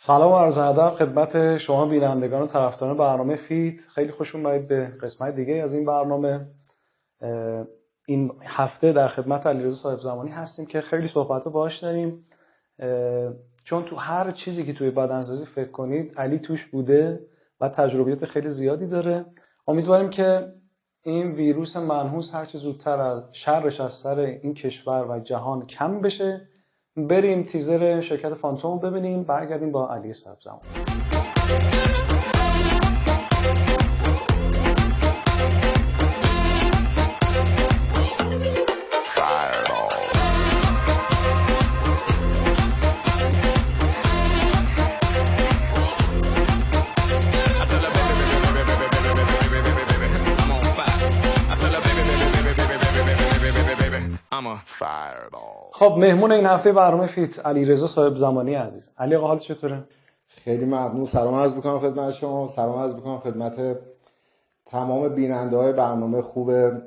سلام و عرض ادب خدمت شما بینندگان و طرفداران برنامه فیت. خیلی خوش اومدید به قسمت دیگه از این برنامه. این هفته در خدمت علیرضا صاحب زمانی هستیم که خیلی صحبت باهاش داریم، چون تو هر چیزی که توی بدنسازی فکر کنید علی توش بوده و تجربیات خیلی زیادی داره. امیدواریم که این ویروس منحوس هر چه زودتر از شرش از سر این کشور و جهان کم بشه. بریم تیزر شرکت فانتوم ببینیم، برگردیم با علی صاحب زمانی. خب مهمون این هفته برنامه فیت علیرضا صاحب زمانی عزیز. علی آقا حالت چطوره؟ خیلی ممنون. سلام عرض می‌کنم خدمت شما، سلام عرض می‌کنم خدمت تمام بیننده‌های برنامه خوب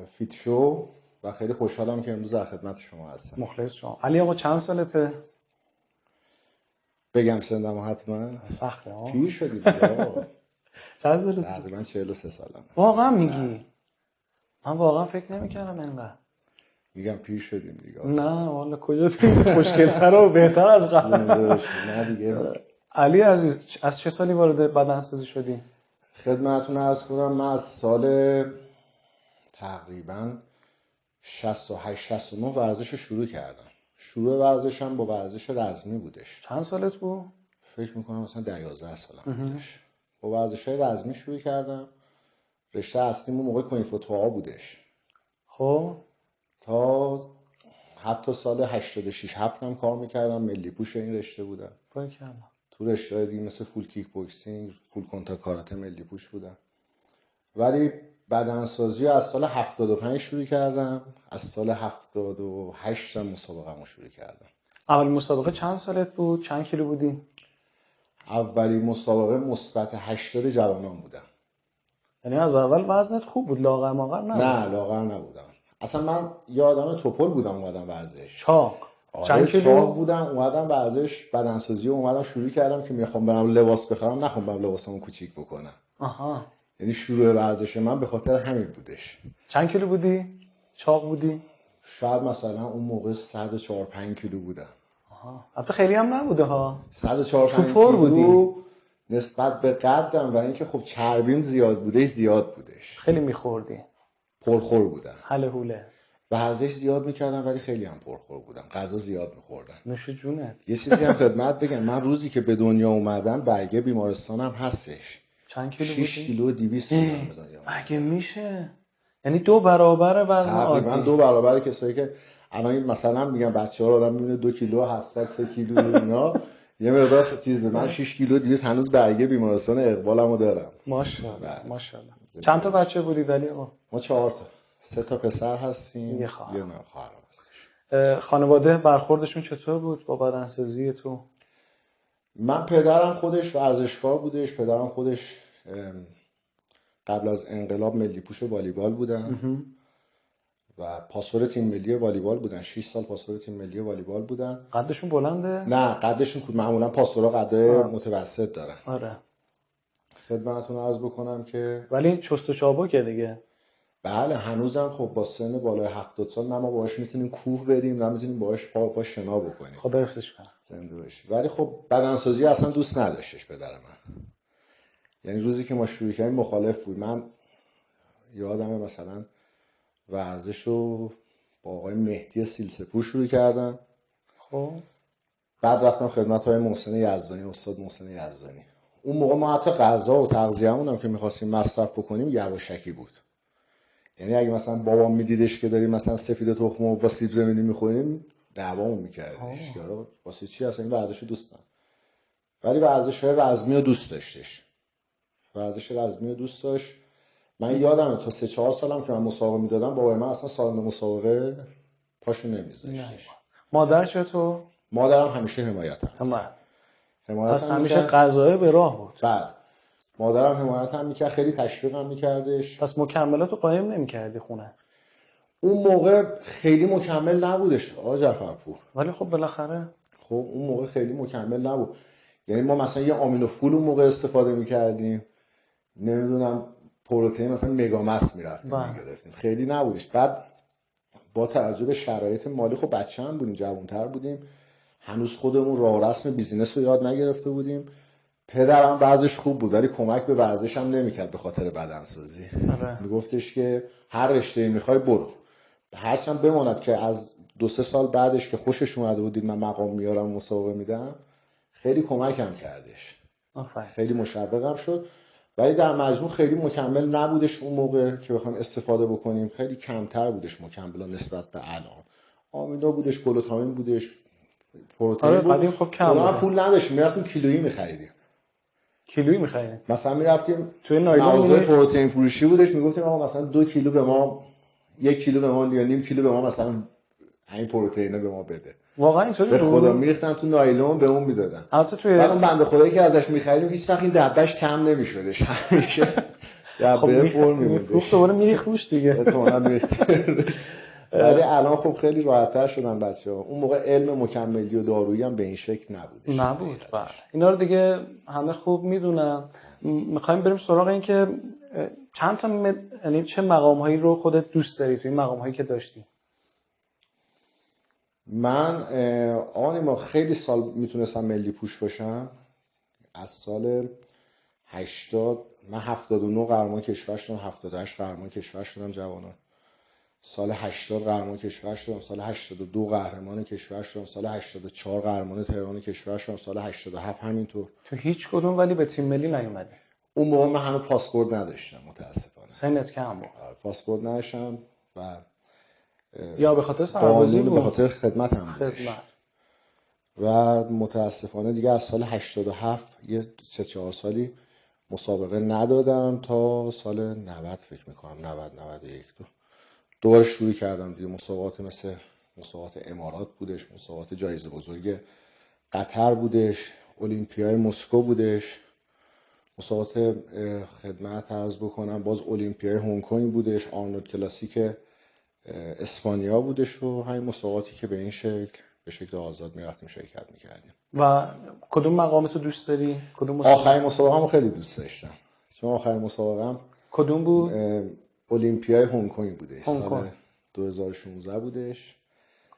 فیت شو و خیلی خوشحالم که امروز در خدمت شما هستم. مخلص شما. علی آقا چند سالته؟ بگم سنم حتما؟ سخته ها. پیر شدی دیگه. چند سالته؟ تقریبا 43 سالم. واقعا میگی؟ من واقعا فکر نمی‌کردم اینقدر. میگم پیر شدیم دیگه. نه والا کجا خوشگل‌تر و بهتر از قبل. نه دیگه. علی عزیز از چه سالی وارد بدنسازی شدی؟ خدمتتون عرض کنم من از سال تقریبا 68 69 ورزش رو شروع کردم. شروع ورزشم با ورزش رزمی بودش. چند سالت بود؟ فکر میکنم مثلا 11 سالم بودش. با ورزش‌های رزمی شروع کردم. رشته اصلیم اون موقع کنیفوتوها بودش. خب تا حتی سال 86 7 کار میکردم، ملی پوش این رشته بودم. باریکلا. تو رشته دیگه مثل فول کیک بوکسینگ، فول کنتاکت کاراته ملی پوش بودم. ولی بدنسازی از سال 75 شروع کردم، از سال 78 مسابقه‌مو شروع کردم. اول مسابقه چند سالت بود؟ چند کیلو بودی؟ اولی مسابقه مثبت 80 جوانان بودم. یعنی از اول وزنت خوب بود، لاغر ماغر نبود؟ نه لاغر نبودم. اصلا من یه آدم توپل بودم، اومدم ورزش. چاق. چند کیلو چاق بودم، اومدم ورزش بدنسازی رو اومدم شروع کردم که میخوام برم لباس بخرم، نخوام برم لباسمو کوچیک بکنم. آها. یعنی شروع ورزش من به خاطر همین بودش. چند کیلو بودی؟ چاق بودی؟ شاید مثلا اون موقع 104 5 کیلو بودم. آها. البته خیلی هم نبوده ها. 104 5 کیلو بودی نسبت به قدم و اینکه خب چربیم زیاد بودش. خیلی میخوردی؟ پرخور بودم. حله حوله. ورزش زیاد میکردم ولی خیلی هم پرخور بودم. غذا زیاد میخوردم. نوش جونت. یه چیزی هم خدمت بگم، من روزی که به دنیا اومدم برگه بیمارستانم هستش. چند کیلو بودی؟ 6 کیلو 200 بودم به دنیا. مگه میشه؟ یعنی 2 برابر وزن عادی. تقریبا 2 برابر کسایی که الان مثلا میگم بچه‌ها آدم میونه 2 کیلو 700 3 کیلو اینا یه مقدار چیزه. من 6 کیلو 200 هنوز برگه بیمارستان اقبالمو دارم. ماشاءالله ماشاءالله. چند تا بچه بودی ولی آقا؟ ما 4 تا. 3 تا پسر هستیم، یه خواهر هستش. خانواده برخوردشون چطور بود با بدنسازی تو؟ من پدرم خودش ورزشکار بودش. پدرم خودش قبل از انقلاب ملی پوش والیبال بودن و پاسور تیم ملی والیبال بودن. 6 سال پاسور تیم ملی والیبال بودن. قدشون بلنده؟ نه قدشون معمولا پاسورا قد متوسط دارن. آره. خدمتتون عرض بکنم که ولی چست و چابکه دیگه. بله هنوزم خب با سن بالای 70 سال نه ما باهاش میتونیم کوه بریم نه میتونیم باهاش پا شنا بکنیم. خدا حفظش کنه. زنده باشی. ولی خب بدنسازی اصلا دوست نداشتش پدر من. یعنی روزی که ما شروع کردیم مخالف بود. من یادمه مثلا ورزش رو با آقای مهدی سیلسپور شروع کردم. خب بعد رفتم خدمت های محسن یزدانی، استاد محسن یزدانی. اون موقع ما حتی غذا و تغذیه‌مون هم که می‌خواستیم مصرف بکنیم یواشکی بود. یعنی اگه مثلا بابام میدیدش که داریم مثلا سفید تخم با سیب زمینی می‌خوریم دعوامون می‌کردش که واسه چی اصلا این ورزش رو دوست نداشت. ولی ورزش رزمی رو دوست داشتش. ورزش رزمی رو دوست داشت. من یادمه تا 3 4 سالم که من مسابقه میدادم بابای من اصلا سالن مسابقه پاشو نمیذاشتش. مادر چطور؟ مادرم همیشه حمایتم. پس همیشه غذای به راه بود. بعد مادرم حمایتم میکرد، خیلی تشویقم میکردش. پس مکملاتو قایم نمیکردی خونه؟ اون موقع خیلی مکمل نبودش آقا جعفرپور. ولی خب بالاخره خب اون موقع خیلی مکمل نبود. یعنی ما مثلا یه آمینوفول اون موقع استفاده میکردیم، نمیدونم پروتئین مثلا مگامس میرفتیم میگرفتیم، خیلی نبودش. بعد با توجه به شرایط مالی، خب بچه هم بودیم، جوانتر بودیم، هنوز خودمون راه رسم بیزینس رو یاد نگرفته بودیم. پدرم ورزش خوب بود ولی کمک به ورزش هم نمیکرد به خاطر بدنسازی. میگفتش که هر رشته‌ای میخوای برو، هرچند بماند که از 2-3 سال بعدش که خوشش اومده بود دید من مقام میارم مسابقه میدم، خیلی کمکم کردش، خیلی مشوقم شد. ولی در مجموع خیلی مکمل نبودش اون موقع که بخوایم استفاده بکنیم، خیلی کمتر بودش مکملا نسبت به الان. آمینا بودش، گلوتامین بودش، پروتئین بود. خب کم بود. پول نداشتیم، میرفتیم کیلویی می‌خریدیم. کیلویی می‌خریدیم. مثلا میرفتیم توی مغازه پروتئین فروشی بودش، میگفتیم آقا مثلا 2 کیلو به ما، 1 کیلو به ما یا نیم کیلو به ما مثلا این پروتئین به ما بده. واقعا اینطوری بود؟ به خدا میریختن تو نایلون به اون میدادن. البته توی بعد اون بنده خدایی که ازش می‌خریدیم هیچ وقت این دبش کم نمی‌شدش، همیشه دبه پر می‌موندش. دوباره میریختوش دیگه. احتمالاً میریخت. ولی الان خب خیلی راحت‌تر شدن بچه‌ها. اون موقع علم مکملی و دارویی هم به این شکل نبود. بله. اینا رو دیگه همه خوب میدونن. می‌خوایم بریم سراغ این که چند تا یعنی چه مقام‌هایی رو خودت دوست داری توی این مقام‌هایی که داشتی؟ من ما خیلی سال میتونستم ملی پوش باشم. از سال 80 من 79 قهرمان کشور شدم، 78 قهرمان کشور شدم جوانان. سال 80 قهرمان کشور شدم، سال 82 قهرمان کشور شدم، سال 84 قهرمان تهران کشور شدم، سال 87 همینطور. تو هیچ کدوم ولی به تیم ملی نیومدی؟ اون موقع من هنوز پاسپورت نداشتم متاسفانه. سنت کم بود. پاسپورت نداشتم و یا به خاطر سربازی بود؟ به خاطر خدمت هم بودش. و متاسفانه دیگه از سال 87 یه 3-4 سالی مسابقه ندادم تا سال 90 فکر میکنم، 91 دوباره شروع کردم دیگه. مسابقات مثل مسابقات امارات بودش، مسابقات جایزه بزرگ قطر بودش، المپیای مسکو بودش، مسابقات خدمت عرض بکنم باز المپیای هنگ کنگ بودش، آرنولد کلاسیک اسپانیا بودش و همین مسابقاتی که به این شکل به شکل آزاد میرفتیم شرکت میکردیم. و کدوم مقامتو دوست داری؟ کدوم آخرین مسابقه‌مو خیلی دوست داشتم. چون آخرین مسابقه‌ام کدوم بود؟ المپیای هنگ کنگ بودش، سال 2016 بودش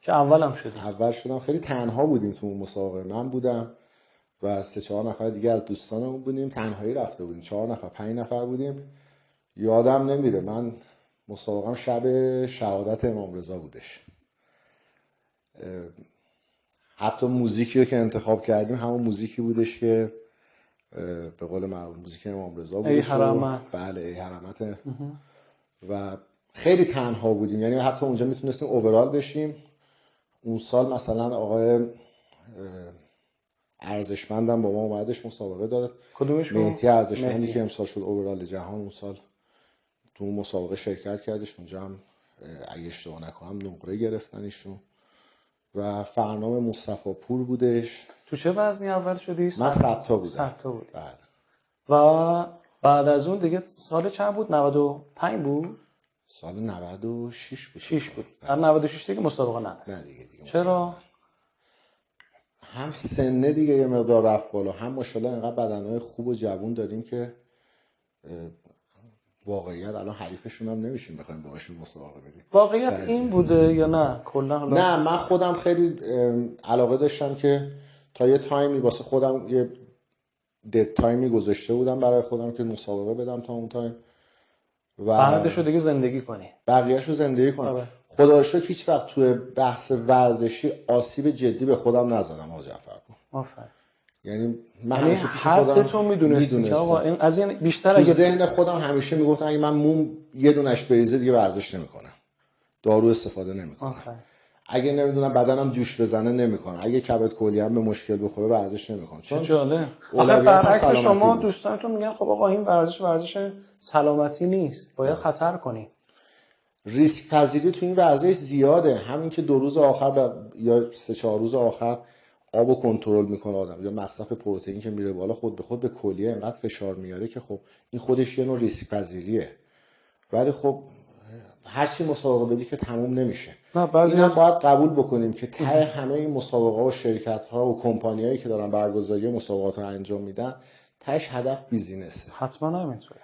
که اولم شدی. اول شدم. خیلی تنها بودیم تو اون مسابقه، من بودم و 3-4 نفر دیگه از دوستانمون بودیم، تنهایی رفته بودیم، 4 نفر 5 نفر بودیم. یادم نمیره من مسابقه‌ام شب شهادت امام رضا بودش. حتی موزیکی رو که انتخاب کردیم همون موزیکی بودش که به قول معروف موزیک امام رضا بودش. ای حرمت. بله ای حرمت. و خیلی تنها بودیم، یعنی حتی اونجا میتونستیم اوورال بشیم. اون سال مثلا آقای ارزشمندم با ما اومدش مسابقه داد. کدومشون؟ مهدی ارزشمندی که امسال شد اوورال جهان، اون سال تو اون مسابقه شرکت کردش. اونجا هم اگه اشتباه نکنم نقره گرفتن ایشون. و فرنام مصطفی پور بودش. تو چه وزنی اول شدی؟ من 100 تا بودم. 100 تا بود. بله. و بعد از اون دیگه سال چند بود؟ 95 بود؟ سال 96 بود. 6 بود. در 96 دیگه مسابقه نداشت. نه دیگه چرا؟ هم سنه دیگه یه مقدار رفت بالا، هم ماشاءالله اینقدر بدنهای خوب و جوون داریم که واقعیت الان حریفشون هم نمیشیم بخوایم باهاشون مسابقه بدیم. واقعیت این بوده یا نه کلا؟ نه من خودم خیلی علاقه داشتم که تا یه تایمی واسه خودم یه دد تایمی گذاشته بودم برای خودم که مسابقه بدم تا اون تایم و بعدش رو دیگه زندگی کنی، بقیه‌اش رو زندگی کنم. خدا رو شکر هیچ وقت توی بحث ورزشی آسیب جدی به خودم نزدم آقا جعفرپور. آفرین. یعنی من یعنی همیشه پیش خودم حدتون میدونستی که آقا این از این بیشتر اگه ذهن خودم همیشه میگفتم اگه من موم یه دونش بریزه دیگه ورزش نمیکنم، دارو استفاده نمیکنم، اگه نمیدونم بدنم جوش بزنه نمیکنم، اگه کبد کلیه‌ام به مشکل بخوره ورزش نمیکنم. چون جالب. آخه برعکس شما دوستانتون میگن خب آقا این ورزش سلامتی نیست، باید خطر کنی. ریسک پذیری تو این ورزش زیاده. همین که 2 روز آخر یا 3-4 روز آخر آبو کنترل میکنه آدم، یا مصرف پروتئین که میره بالا خود به خود به کلیه اینقدر فشار میاره که خب این خودش یه نوع ریسک پذیریه. ولی خب هرچی مسابقه بدی که تموم نمیشه. نه بعضی این از باید قبول بکنیم که ته همه این مسابقه و شرکت ها و کمپانی هایی که دارن برگزاری مسابقات رو انجام میدن، تهش هدف بیزینسه. حتما همینطوره.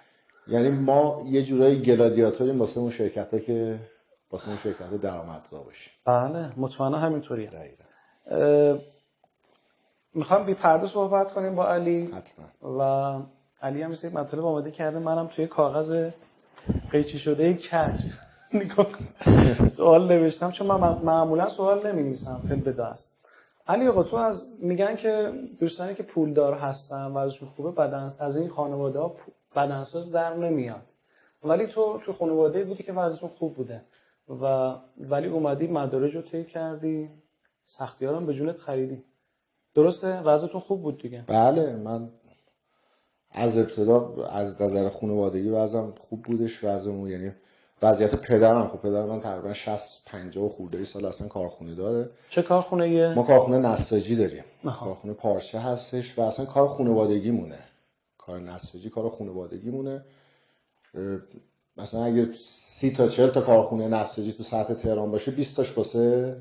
یعنی ما یه جورایی گلادیاتوریم واسه اون شرکت ها که واسه اون شرکت ها درآمدزا باشیم. بله مطمئنا همینطوریه. دقیقاً. میخوام بی پرده صحبت کنیم با علی. حتما. و علی هم یه مطلب آماده کرده، منم توی کاغذ قیچی شده کج نگاه سوال نوشتم، چون من معمولا سوال نمی‌نویسم خیلی به دست. علی آقا تو از میگن که دوستانی که پولدار هستن و ازشون خوبه بدن از این خانواده‌ها بدنساز در نمیاد، ولی تو خانواده بودی که وضعیتون خوب بوده ولی اومدی مدارج رو طی کردی، سختی‌ها رو به جونت خریدی. درسته؟ وضعیتون خوب بود دیگه. بله، من از ابتدا از نظر خانوادگی وضعم خوب بودش. وضعمون یعنی وضعیت پدرم، خب پدر من تقریبا 50 خورده سال اصلا کارخونه داره. چه کارخونه‌ایه؟ ما کارخونه نساجی داریم. کارخونه پارچه هستش و اصلا کار خانوادگی مونه. کار نساجی کار خانوادگی مونه. مثلا اگه 30 تا 40 تا کارخونه نساجی تو سطح تهران باشه، 20 تاش واسه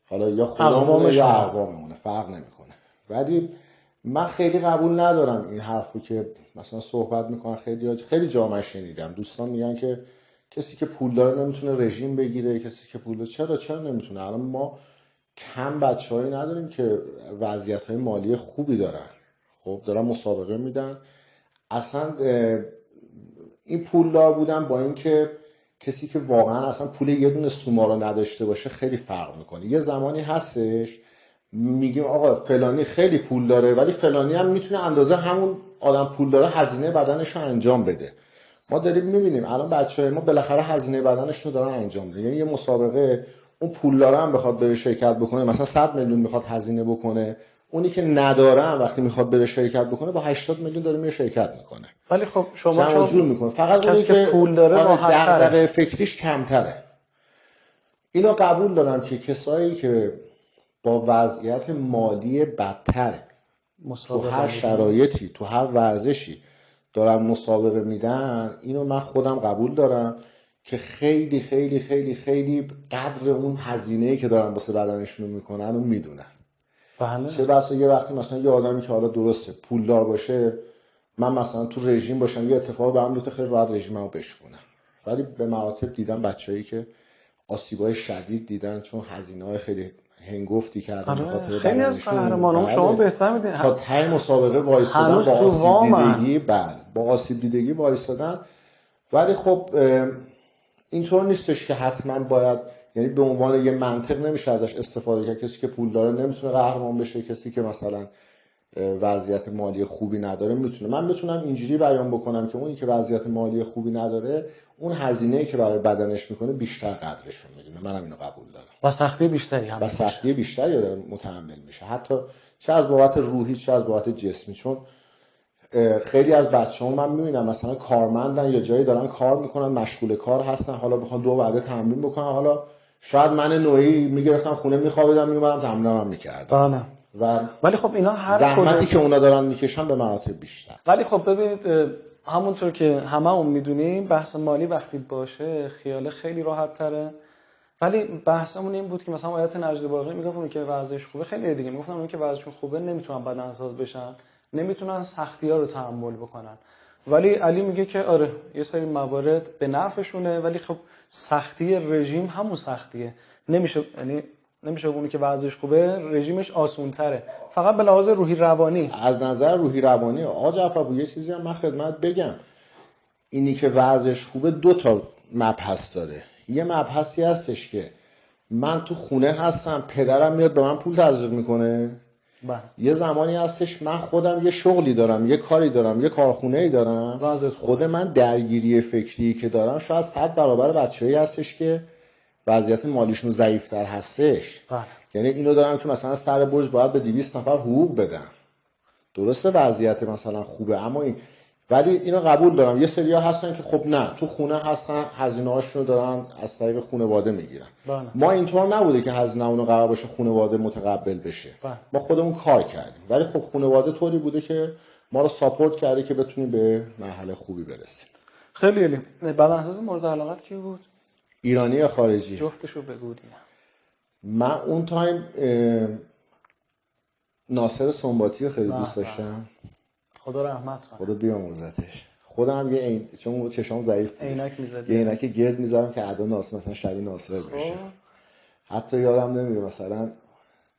حالا یا خودمونه یا اقواممونه، فرق نمیکنه. ولی من خیلی قبول ندارم این حرفو که مثلا صحبت میکنن، خیلی جا من شنیدم دوستان میگن که کسی که پول داره نمیتونه رژیم بگیره، کسی که پول داره چرا نمیتونه. الان ما کم بچه‌هایی نداریم که وضعیت‌های مالی خوبی دارن، خب دارن مسابقه میدن. اصلا این پولدار بودن با اینکه کسی که واقعا اصلا پول یه دونه سوما رو نداشته باشه خیلی فرق میکنه. یه زمانی هستش میگیم آقا فلانی خیلی پول داره ولی فلانی هم میتونه اندازه همون آدم پول داره هزینه بدنش رو انجام بده. ما داریم میبینیم الان بچه‌های ما بالاخره هزینه بدنشون رو دارن انجام میدن. یعنی یه مسابقه اون پولدار هم بخواد بره شرکت بکنه، مثلا 100 میلیون بخواد هزینه بکنه، اونی که نداره وقتی میخواد بره شرکت بکنه با 80 میلیون داره میره شرکت میکنه. ولی خب شما جور میکنه. فقط کسی که پول داره دغدغه فکریش کمتره. اینو قبول دارم که کسایی که با وضعیت مالی بدتره تو هر شرایطی تو هر ورزشی دارن مسابقه میدن، اینو من خودم قبول دارم که خیلی خیلی خیلی خیلی قدر اون هزینه‌ای که دارن واسه بدنشون میکنن و میدونن. بله. چه بسا یه وقتی مثلا یه آدمی که حالا درسته پولدار باشه، من مثلا تو رژیم باشم، یه اتفاق برام بیفته خیلی راحت رژیممو بشکنم، ولی به مراتب دیدم بچه‌ای که آسیبای شدید دیدن چون هزینه‌های خیلی هنگفتی کردن به خاطر خیلی از قهرمانان شما بهتر میدین تا ته مسابقه وایسادن با آسیب دیدگی. با آسیب دیدگی وایسادن. ولی خب اینطور نیستش که حتما باید، یعنی به عنوان یه منطق نمیشه ازش استفاده کرد. کسی که پول داره نمیتونه قهرمان بشه، کسی که مثلا وضعیت مالی خوبی نداره میتونه. من میتونم اینجوری بیان بکنم که اونی که وضعیت مالی خوبی نداره اون هزینه‌ای که برای بدنش میکنه بیشتر قدرش رو میدونه. منم اینو قبول دارم. و سختی بیشتری هم. و سختی بیشتری داره متحمل میشه، حتی چه از بابت روحی چه از بابت جسمی. چون خیلی از بچه‌ها من میبینم مثلا کارمندن یا جایی دارن کار میکنن، مشغول کار هستن، حالا بخوان 2 وعده تمرین بکنن، حالا شاید من نوعی میگرفتم خونه میخوابیدم میومدم تمرینم میکردم. ولی خب اینا هر زحمتی که اونا دارن میکشن به مراتب بیشتر. ولی خب ببینید همونطور که هممون میدونیم بحث مالی وقتی باشه خیال خیلی راحت تره. ولی بحثمون این بود که مثلا آیت نجد باقی میگفتن که وضعش خوبه، خیلی دیگه میگفتن اون که وضعشون خوبه نمیتونن بدنساز بشن، نمیتونن سختی‌ها رو تحمل بکنن. ولی علی میگه که آره یه سری موارد به نفعشونه، ولی خب سختی رژیم همون سختیه. نمیشه اونی که وضعش خوبه رژیمش آسون‌تره، فقط به لحاظ روحی روانی. از نظر روحی روانی آقا جعفر یه چیزی هم من خدمت بگم، اینی که وضعش خوبه 2 تا مبحث داره. یه مبحثی هستش که من تو خونه هستم، پدرم میاد به من پول تزریق میکنه. یه زمانی هستش من خودم یه شغلی دارم، یه کاری دارم، یه کارخونه‌ای دارم. خود من درگیری فکری که دارم شاید 100 برابر بچه‌ای هستش که وضعیت مالیشون ضعیف‌تر هستش. یعنی اینو دارم که مثلا سر برج باید به 200 نفر حقوق بدم. درسته وضعیت مثلا خوبه، اما ولی اینو قبول دارم یه سری‌ها هستن که خب نه تو خونه هستن، هزینه‌هاشون رو دارن از طریق خانواده میگیرن. ما اینطور نبوده که هزینه‌مون قرار باشه خانواده متقبل بشه. ما خودمون کار کردیم، ولی خب خانواده طوری بوده که ما رو ساپورت کرده که بتونیم به مرحله خوبی برسیم. خیلی عالی. بدنساز مورد علاقت کی بود؟ ایرانی یا خارجی؟ جفتشو بگو دیگه. من اون تایم ناصر سنباتی رو خیلی دوست داشتم. خدا رحمت کنه. خدا بیامرزتش. خودم یه چون چشام ضعیف بود، عینک می‌زدی؟ یه عینک گرد می‌ذارم که ادا ناصر مثلا شبیه ناصر بشه. حتی یادم نمیره مثلا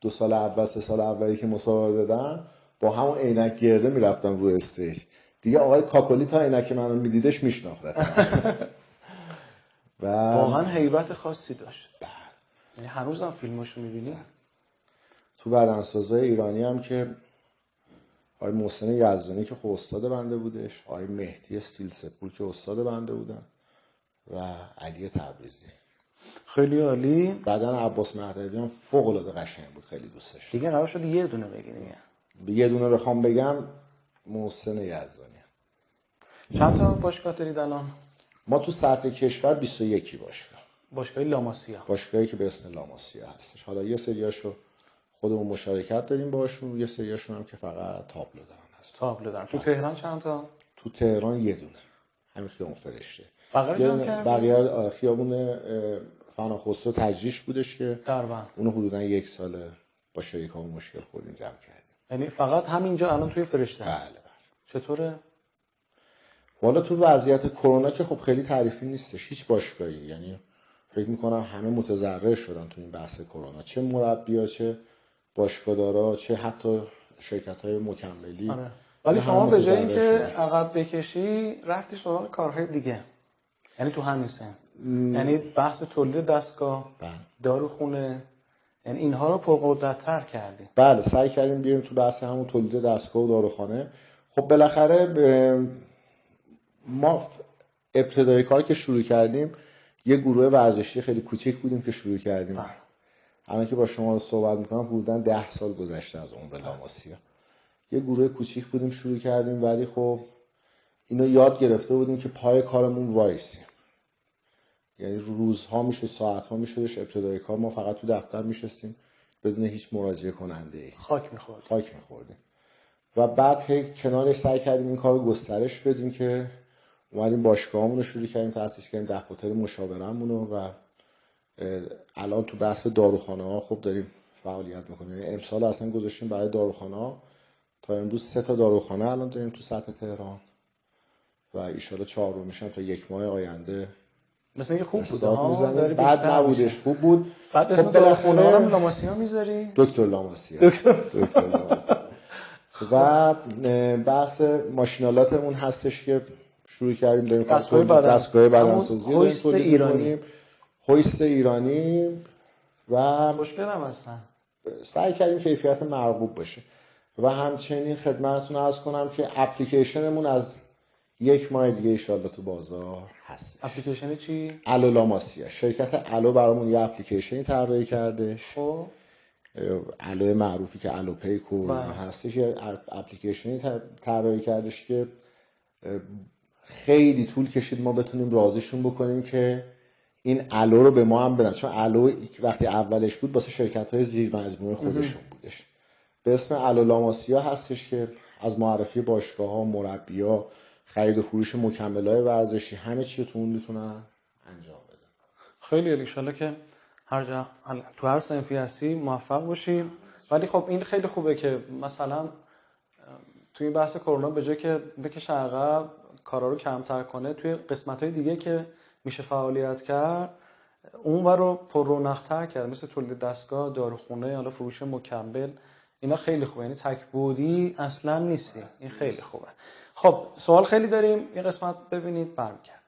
2 سال اول 3 سال اولی که مسابقه دادم با همون عینک گرده میرفتم رو استیج. دیگه آقای کاکلی تا عینک منو میدیدش میشناختم. و واقعا هیبت خاصی داشت. یعنی هنوزم فیلماشو می‌بینی؟ تو بدنسازای ایرانی هم که آقای محسن یزدانی که خب استاد بنده بودش، آقای مهدی استیلسپور که استاد بنده بودن و علی تبریزی. خیلی عالی. بعدن عباس مهدوی هم فوق العاده قشنگ بود، خیلی دوست داشتم. دیگه قرار شد یه دونه بگی دیگه. یه دونه بخوام بگم محسن یزدانی. چند تا باشگاه دارید الان؟ ما تو سطح کشور 21 باشگاه. باشگاه لاماسیا. باشگاهی که به اسم لاماسیا هستش. حالا یه سریاشو خودمون مشارکت داریم باشون، یه سریاشون هم که فقط تابلو دارن هست. تابلو دارن. تو تهران چند تا؟ تو تهران یه دونه. همین خیابون فرشته. بقیه جمع کردی؟ بقیه خیابون فنا خسرو تجریش بودش که دربند. اونو حدوداً 1 سال با شریکامون مشکل خوردیم جمع کردیم. یعنی فقط همینجا الان توی فرشته هست؟ بله. چطوره؟ والا تو وضعیت کرونا که خب خیلی تعریفی نیستش هیچ باشگاهی، یعنی فکر میکنم همه متضرر شدن تو این بحث کرونا، چه مربی‌ها چه باشگاه‌دارا چه حتی شرکت‌های مکملی. آره. ولی شما به جای اینکه عقب بکشی رفتی سراغ کارهای دیگه، یعنی تو همین سن، یعنی بحث تولید دستگاه، داروخونه، یعنی اینها رو پرقدرت‌تر کردی. بله سعی کردیم بیایم تو بحث همون تولید دستگاه و داروخانه. خب بالاخره ما ابتدای کار که شروع کردیم یه گروه ورزشی خیلی کوچیک بودیم که شروع کردیم. الان که با شما صحبت میکنم حدوداً 10 سال گذشته از عمر لاماسیا. یه گروه کوچیک بودیم شروع کردیم، ولی خب اینو یاد گرفته بودیم که پای کارمون وایسیم. یعنی روزها میشه، ساعتها میشدش ابتدای کار ما فقط تو دفتر میشستیم بدون هیچ مراجعه کننده ای. خاک میخوردیم. و بعد کنارش سعی کردیم این کار رو گسترش بدیم که اومدیم باشگاهمون رو شروع کردیم، تأسیس کردیم دفاتر مشاورمون رو و الان تو بحث داروخانه ها خب داریم فعالیت میکنیم. یعنی امسال اصلا گذاشتیم برای داروخانه ها، تا امروز 3 تا داروخانه الان داریم تو سطح تهران و ان شاءالله 4 میشن تا 1 ماه آینده. مثلا اینکه خوب بود ها، بعد نبودش، خوب بود. بعد اسم داروخانه رو لاماسیا میذاری؟ دکتر لاماسیا. و بحث ماشینالاتمون هستش که شروع کردیم داریم دستگاه بدنسازی هویست ایرانی. هویست ایرانی و مشکل هم هستن. سعی کردیم کیفیت مرغوب باشه و همچنین خدمتتون عرض کنم که اپلیکیشنمون از 1 ماه دیگه ان شاءالله تو بازار هست. اپلیکیشن چی؟ الو لاماسیا. شرکت الو برامون یه اپلیکیشنی طراحی کردش. خب الو معروفی که الو پیک و هستش، یه اپلیکیشنی طراحی کردش که خیلی طول کشید ما بتونیم راضیشون بکنیم که این الو رو به ما هم بدن، چون الو وقتی اولش بود واسه شرکت‌های زیر مجموعه خودشون بودش. به اسم الو لاماسیا هستش که از معرفی باشگاه‌ها، مربی‌ها، خرید و فروش مکمل‌های ورزشی همه چی تو اون میتونن انجام بدن. خیلی ان شاءالله که هر جا تو هر صنفی هستی موفق باشیم. ولی خب این خیلی خوبه که مثلا توی این بحث کرونا به جای که بکشه عقب کارا رو کمتر کنه، توی قسمت‌های دیگه که میشه فعالیت کرد اونور رو پر رونق‌تر کرد، مثل تولید دستگاه، داروخونه، حالا فروش مکمل. اینا خیلی خوبه، یعنی تک‌بودی اصلا نیستی. این خیلی خوبه. خب سوال خیلی داریم، این قسمت ببینید برمیگردیم.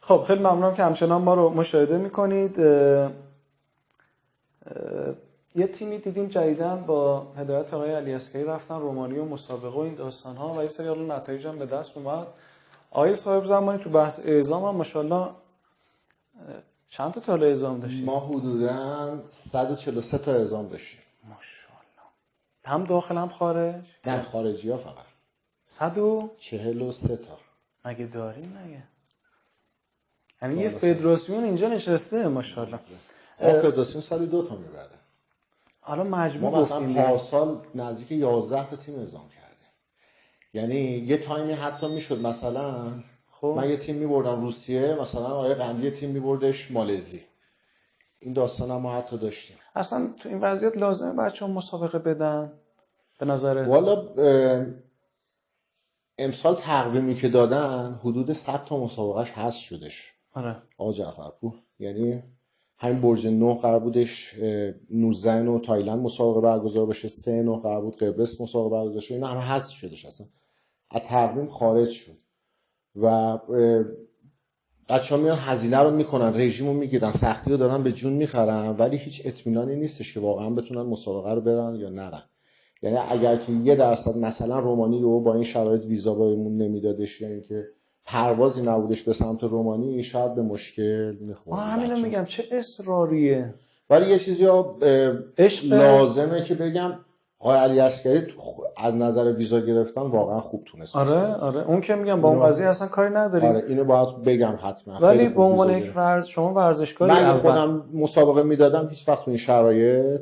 خب خیلی ممنونم که همچنان ما رو مشاهده میکنید. یه تیمی دیدیم جدیدن با هدایت آقای علی اسکری رفتن رومانی و مسابقه و این داستان ها و یه سری حالا نتایج هم به دست اومد. آقای صاحب زمانی تو بحث اعزام هم ماشاءالله چند تا تاله اعزام داشتیم؟ ما حدوداً 143 تا اعزام داشتیم. ماشاءالله. هم داخل هم خارج؟ نه خارجی ها فقط 143 تا. مگه داریم مگه؟ یعنی یه فدراسیون اینجا نشسته ماشاءالله. ما فدراسیون سالی 2 تا میبره. حالا مجموع ما مثلا گفتیم پارسال نزدیک 11 تا تیم اعزام کردیم. یعنی یه تایمی حتی میشد مثلا خب من یه تیم میبردم روسیه، مثلا آقای قندی تیم میبردش مالزی. این داستان هم ما حتی داشتیم. اصلا تو این وضعیت لازمه بچه‌ها مسابقه بدن به نظرت؟ والا امسال تقویمی که دادن حدود 100 تا مسابقهش حذف شدش. آره. آقا جعفرپور یعنی همین برج 9 قرار بودش 19 نو تایلند مسابقه برگزار بشه، 3 نو قرار بود قبرس مسابقه برگزار بشه، اینا همه حذف شدش، اصلا از تقویم خارج شد. و بچه‌ها میان هزینه رو میکنن، رژیم رو میگیرن، سختی رو دارن به جون میخرن، ولی هیچ اطمینانی نیستش که واقعا بتونن مسابقه رو برن یا نرن. یعنی اگر که 1% مثلا رومانی رو با این شرایط ویزا بهمون نمیدادش یا اینکه پروازی نبودش به سمت رومانی، شاید به مشکل میخورد. همینو میگم چه اصراریه. ولی یه چیزی لازمه که بگم، آقای علی عسکری از نظر ویزا گرفتن واقعا خوب تونست. آره اون که میگم با اون قضیه اصلا کاری نداریم. آره اینو باید بگم حتما. ولی به عنوان یک شما ورزشکاری من خودم مسابقه میدادم هیچ وقت تو این شرایط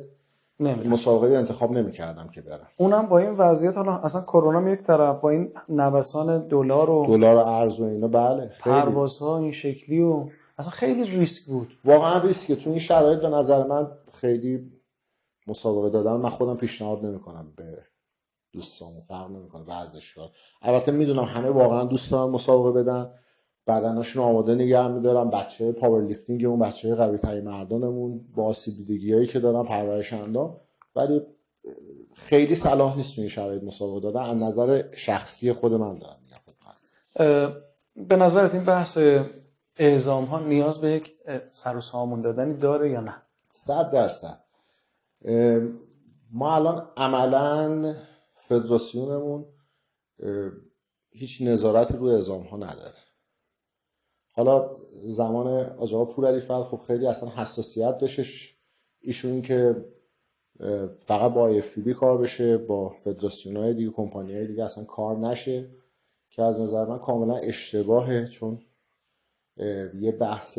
مسابقه رو انتخاب نمی‌کردم که برم. اونم با این وضعیت، حالا اصلا کرونا یک طرف، با این نوسان دلار ارز و اینا، بله پروازها این شکلی و اصلا خیلی ریسک بود. واقعا ریسکه تو این شرایط. به نظر من خیلی مسابقه دادن من خودم پیشنهاد نمی‌کنم به دوستان، فرق نمی‌کنه ورزشکار. البته میدونم همه واقعا دوست دارن مسابقه بدن، بدنشون آماده نگه می‌دارن، بچه‌های پاور لیفتینگ اون بچه‌های قوی‌ترین مردانمون با آسیب دیدگی‌هایی که دارن پرورش اندام، ولی خیلی صلاح نیست تو این شرایط مسابقه دادن. از نظر شخصی خود من دارم میگم. به نظرت این بحث اعزام ها نیاز به یک سر و سامون دادنی داره یا نه؟ 100%. ما الان عملاً فدراسیونمون هیچ نظارتی روی اعزام ها نداره. حالا زمان آقا پورعلی فر خب خیلی اصلا حساسیت داشتش ایشون که فقط با IFBB کار بشه، با فدراسیون‌های دیگه، کمپانی‌های دیگه اصلا کار نشه، که از نظر من کاملا اشتباهه، چون یه بحث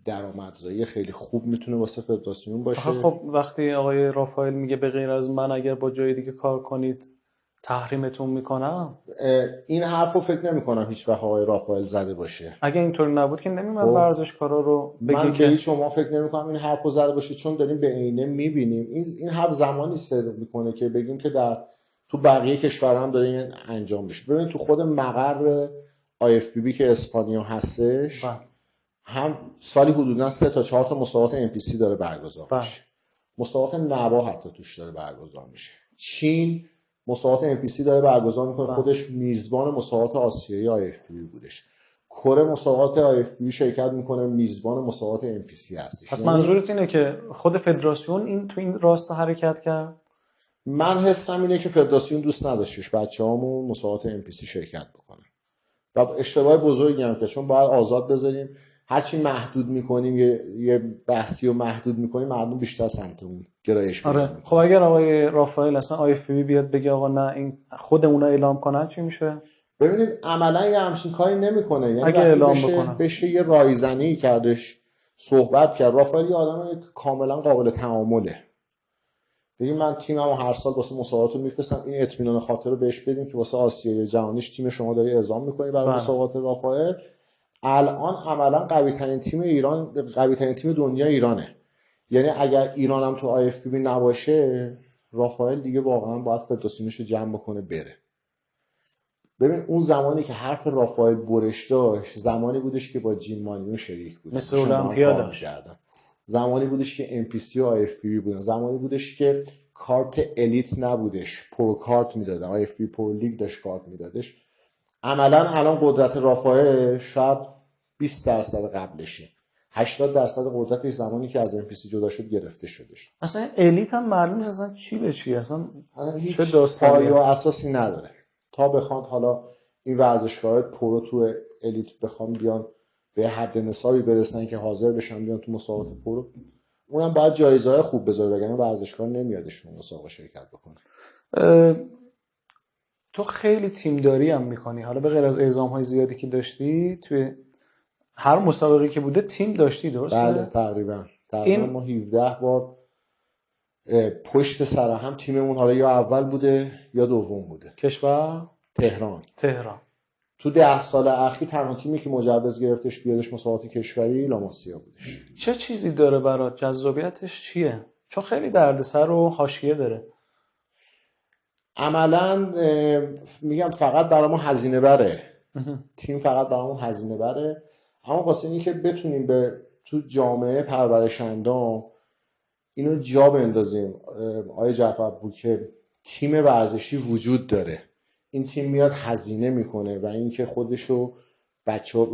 درآمدزایی خیلی خوب میتونه واسه فدراسیون باشه. خب وقتی آقای رافائل میگه به غیر از من اگر با جای دیگه کار کنید تحریمتون میکنم، این حرفو فکر نمی‌کنم هیچ وقت آقای رافائل زده باشه. اگه اینطوری نبود که نمی‌مد ورزشکارا رو بگی من که به شما فکر نمی‌کنم این حرفو زده باشه، چون داریم به عینه می‌بینیم این حرف زمانی صدق میکنه که بگیم که تو بقیه کشورها هم داره این انجام بشه. ببین تو خود مقر IFBB که اسپانیا هستش هم سالی حدوداً 3 تا 4 تا مسابقات NPC داره برگزار میشه. مسابقات نوا حتی توش داره برگزار میشه. چین مسابقات NPC داره برگزار میکنه، خودش میزبان مسابقات آسیایی IFBB بودش. کره مسابقات IFBB شرکت میکنه، میزبان مسابقات NPC هستش. پس منظورت اینه که خود فدراسیون تو این راستا حرکت کرد؟ من حسم اینه که فدراسیون دوست نداشتش بچه‌هامون مسابقات NPC شرکت بکنن. و اشتباه بزرگی هم که چون باید آزاد بذاریم، هرچی محدود میکنیم یه بحثی رو محدود میکنیم، مردم بیشتر سمت اون گرایش پیدا میکنن. خب اگر آقای رافائل اصلا IFBB بیاد بگه آقا نه این خود اونا اعلام کنن چی میشه؟ ببینید عملا یه همچین کاری نمیکنه. یعنی اگه اعلام بشه یه رایزنی کردش، صحبت کرد. رافائل یه آدم کاملا قابل تعامله. بگیم من تیممو هر سال واسه مسابقات میفرستم، این اطمینان خاطر رو بهش بدیم که واسه آسیای جهانیش تیم شما داری اعزام میکنی برای مسابقات رافائل. الان عملا قوی‌ترین تیم ایران، قوی‌ترین تیم دنیا ایرانه. یعنی اگر ایران هم تو IFBB نباشه، رافائل دیگه واقعا باید فدراسیونش رو جمع بکنه بره. ببین اون زمانی که حرف رافائل برش داشت، زمانی بودش که با جیم مانیو شریک بود، مثل المپیاد کردن. زمانی بودش که NPC و IFBB بودن، زمانی بودش که کارت الیت نبودش، پرو کارت میدادن، IFBB پرو لیگ داشت کارت میدادش. عملا الان قدرت رافائل شاید 20% قبلشه، 80% قدرتش زمانی که از NPC جدا شد گرفته شدش. اصلا الیت هم معلوم نیست اصلا چی به چی، اصلا چه داستانی یا اساسی نداره. تا بخوان حالا این ورزشکارات پرو تو الیت بخوان بیان به حد نصابی برسن که حاضر بشن بیان تو مسابقات پرو، اونم باید جایزه‌های خوب بذاره، وگرنه ورزشکار نمیادشون مسابقه شرکت بکنه. تو خیلی تیمداری هم میکنی، حالا به غیر از اعزام‌های زیادی که داشتی توی هر مسابقه که بوده تیم داشتی، درسته؟ بله تقریبا ما 17 بار پشت سر هم تیممون حالا یا اول بوده یا دوم بوده. کشور؟ تهران. تو 10 سال اخیر تنها تیمی که مجوز گرفتش بیادش مسابقات کشوری لاماسیا بودش. چه چیزی داره برات؟ جذابیتش چیه؟ چون خیلی دردسر و حاشیه داره. عملاً میگم فقط برامون هزینه بره. تیم فقط برامون هزینه بره، اما واسه اینکه بتونیم به تو جامعه پرورش اندام اینو جا بندازیم آقای جعفرپور که تیم ورزشی وجود داره، این تیم میاد هزینه میکنه و اینکه خودشو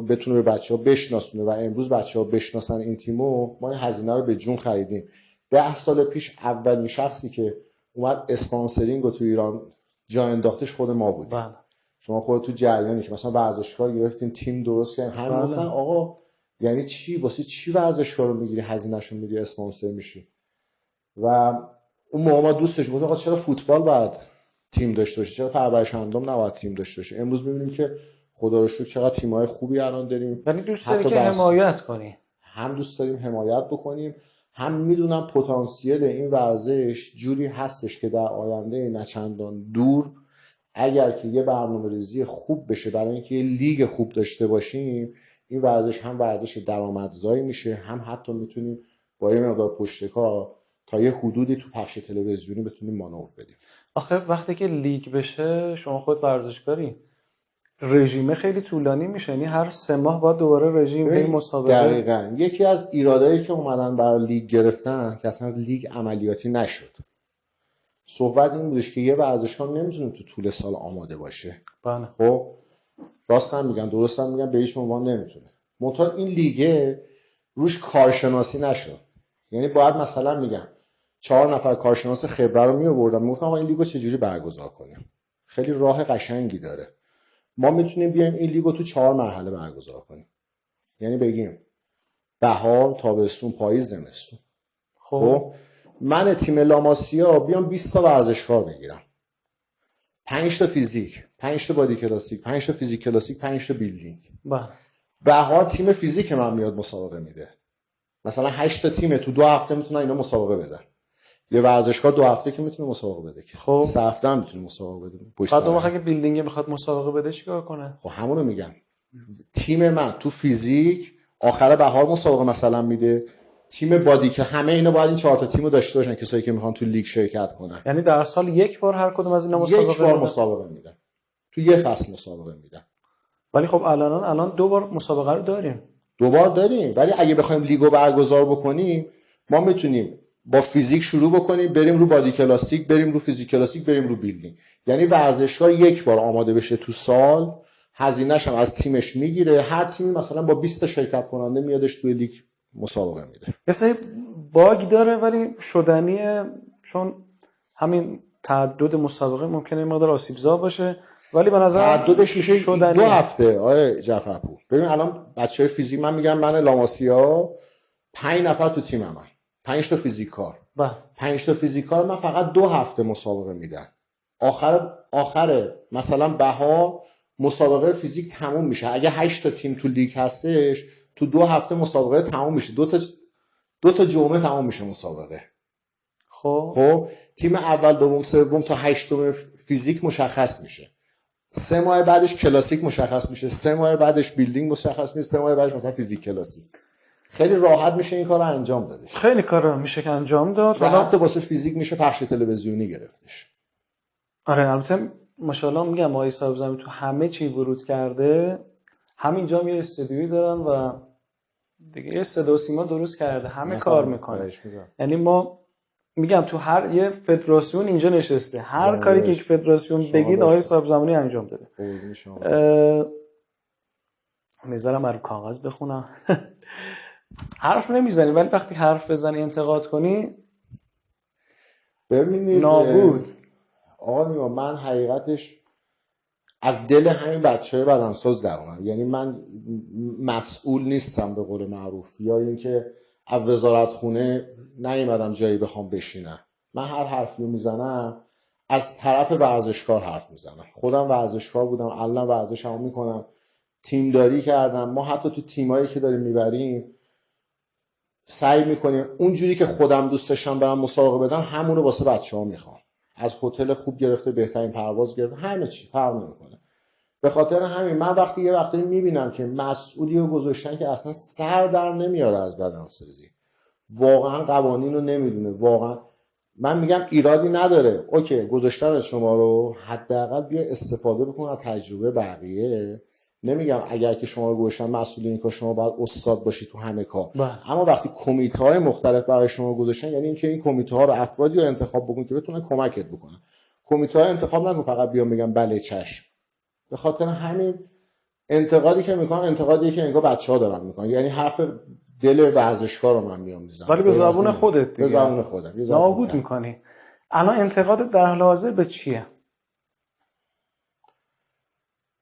بتونه به بچه‌ها بشناسونه و امروز بچه‌ها بشناسن این تیمو، ما این هزینه رو به جون خریدیم. 10 سال پیش اولین شخصی که اومد اسپانسرینگ رو تو ایران جا انداختش خود ما بود. بله. شما خودت تو جریانی که مثلا ورزشکار گرفتیم تیم درست کردیم، همه گفتن آقا یعنی چی، واسه چی ورزشکار رو میگیری هزینه‌شو میدی اسپانسر میشی؟ و اون موقع ما دوستش بود آقا چرا فوتبال باید تیم داشته باشه، چرا پرورش اندام نباید تیم داشته باشه؟ امروز می‌بینیم که خدا رو شکر چقدر تیم‌های خوبی الان داریم. یعنی دوست داری که حمایت کنی؟ هم دوست داریم حمایت بکنیم، هم میدونم پتانسیل این ورزش جوری هستش که در آینده نچندان دور اگر که یه برنامه‌ریزی خوب بشه برای اینکه یه لیگ خوب داشته باشیم، این ورزش هم ورزش درآمدزایی میشه، هم حتی میتونیم با یه مقدار پشتکار تا یه حدودی تو پخش تلویزیونی بتونیم مانور بدیم. آخه وقتی که لیگ بشه، شما خود ورزشکاری، رژیم خیلی طولانی میشه، یعنی هر 3 ماه باید دوباره رژیم هی مسابقه. دقیقاً یکی از ایرادایی که اومدن برای لیگ گرفتن که اصلا لیگ عملیاتی نشد. صحبت این بودش که یه ورزشکار نمیتونه تو طول سال آماده باشه. بله. خب راست هم میگن، درست هم میگن، به هیچ عنوان نمیتونه. منتها این لیگه روش کارشناسی نشد. یعنی باید مثلا میگم 4 نفر کارشناس خبره رو میآوردن میگفتن آقا این لیگو چجوری برگزار کنیم. خیلی راه قشنگی داره. ما میتونیم بیایم این لیگو تو 4 مرحله برگزار کنیم. یعنی بگیم بهار، تابستون، پاییز، زمستون. خب من تیم لاماسیا بیام 20 تا ورزشکار بگیرم، 5 تا فیزیک، 5 تا بادی کلاسیک، 5 تا فیزیک کلاسیک، 5 تا بیلدینگ. بهار تیم فیزیک من میاد مسابقه میده، مثلا 8 تا تیم تو 2 هفته میتونن اینا مسابقه بدن. یه ورزشکار 2 هفته که میتونه مسابقه بده که خب 3 هفته هم میتونه مسابقه بده. بعد اون وقتی که بیلدینگ میخواد مسابقه بده چیکار کنه؟ خب همونو میگم، تیم من تو فیزیک آخر بهار مسابقه مثلا میده، تیم بادی که همه اینا باید این 4 تا تیمو داشته باشن کسایی که میخوان تو لیگ شرکت کنن. یعنی در سال 1 بار هر کدوم از اینا مسابقه 1 بار مسابقه میدن، تو یه فصل مسابقه میدن. ولی خب الان 2 بار مسابقه رو داریم. 2 بار داریم، ولی اگه بخوایم لیگو برگزار بکنیم ما میتونیم با فیزیک شروع بکنیم، بریم رو بادی کلاسیک، بریم رو فیزیک کلاسیک، بریم رو بیلدینگ. یعنی ورزشکار 1 بار آماده بشه تو سال، هزینه‌ش هم از تیمش میگیره، هر تیمی مثلا با 20 تا شرکت کننده میادش توی لیگ مسابقه میده. مثلا باگ داره ولی شدنیه، چون همین تعدد مسابقه ممکنه مقدار آسیب‌زا باشه، ولی به نظر تعددش میشه شدنیه. 2 هفته. آقای جعفرپور ببین الان بچهای فیزیک من میگم من لاماسیا 5 نفر تو تیمم، 5 تا فیزیکار، 5 تا فیزیکار من فقط 2 هفته مسابقه میدن. آخر مثلا بهار مسابقه فیزیک تموم میشه، اگه 8 تا تیم تو لیگ هستش تو 2 هفته مسابقه تموم میشه، 2 تا جمعه تموم میشه مسابقه. خب تیم اول، دوم، سوم تا 8م فیزیک مشخص میشه، 3 ماه بعدش کلاسیک مشخص میشه، 3 ماه بعدش بیلدینگ مشخص میشه، 3 ماه بعدش مثلا فیزیک کلاسیک. خیلی راحت میشه این کارو انجام داد. خیلی کارا میشه که انجام داد. حالا حتی واسه فیزیک میشه پخش تلویزیونی گرفتش. آره البته ماشاءالله میگم آقای صاحب زمین تو همه چی ورود کرده. همینجا یه استودیویی دارن و دیگه یه صدا و سیما درست کرده، همه کار میکنه. یعنی ما میگم تو هر یه فدراسیون اینجا نشسته، هر کاری که یک فدراسیون بگید آقای صاحب زمانی انجام داده. میذارم رو کاغذ بخونم. حرف نمیزنی ولی وقتی حرف بزنی انتقاد کنی ببینید نابود. آقا نیما من حقیقتش از دل همین بچه‌های بدنساز در اومد. یعنی من مسئول نیستم به قول معروف، یا اینکه از وزارت خونه نیومدم جایی بخوام بشینم. من هر حرفی میزنم از طرف ورزشکار حرف میزنم. خودم ورزشکار بودم، الان ورزشمو میکنم، تیمداری کردم. ما حتی تو تیمایی که داریم میبریم سعی میکنیم اونجوری که خودم دوست داشتم برم مسابقه بدم همونو واسه بچه‌ها میخوام. از هتل خوب گرفته، بهترین پرواز گرفته، همه چی فرق نمیکنه. به خاطر همین من وقتی یه وقتی میبینم که مسئولی رو گذاشتن که اصلا سر در نمیاره از بدنسازی، واقعا قوانین رو نمیدونه، واقعا من میگم ایرادی نداره، اوکی گذاشتن شما رو، حداقل بیا استفاده بکن از تجربه بقیه. نمیگم اگر که شما رو گذاشتن مسئول این کار شما باید استاد باشی تو همه کار، اما وقتی کمیته های مختلف برای شما گذاشتن، یعنی اینکه این کمیته ها رو افرادی رو انتخاب بکن که بتونن کمکت بکنن. کمیته ها انتخاب نکن فقط بیا میگم بله چشم. به خاطر همین انتقادی که میکنن انتقادی که انگار بچه‌ها دارن میکنن، یعنی حرف دل ورزشکار رو من میام میزنم، ولی به زبون خودت دیگه، به زبون خودم نابود میکنی. الان انتقادت در حال حاضر به چیه؟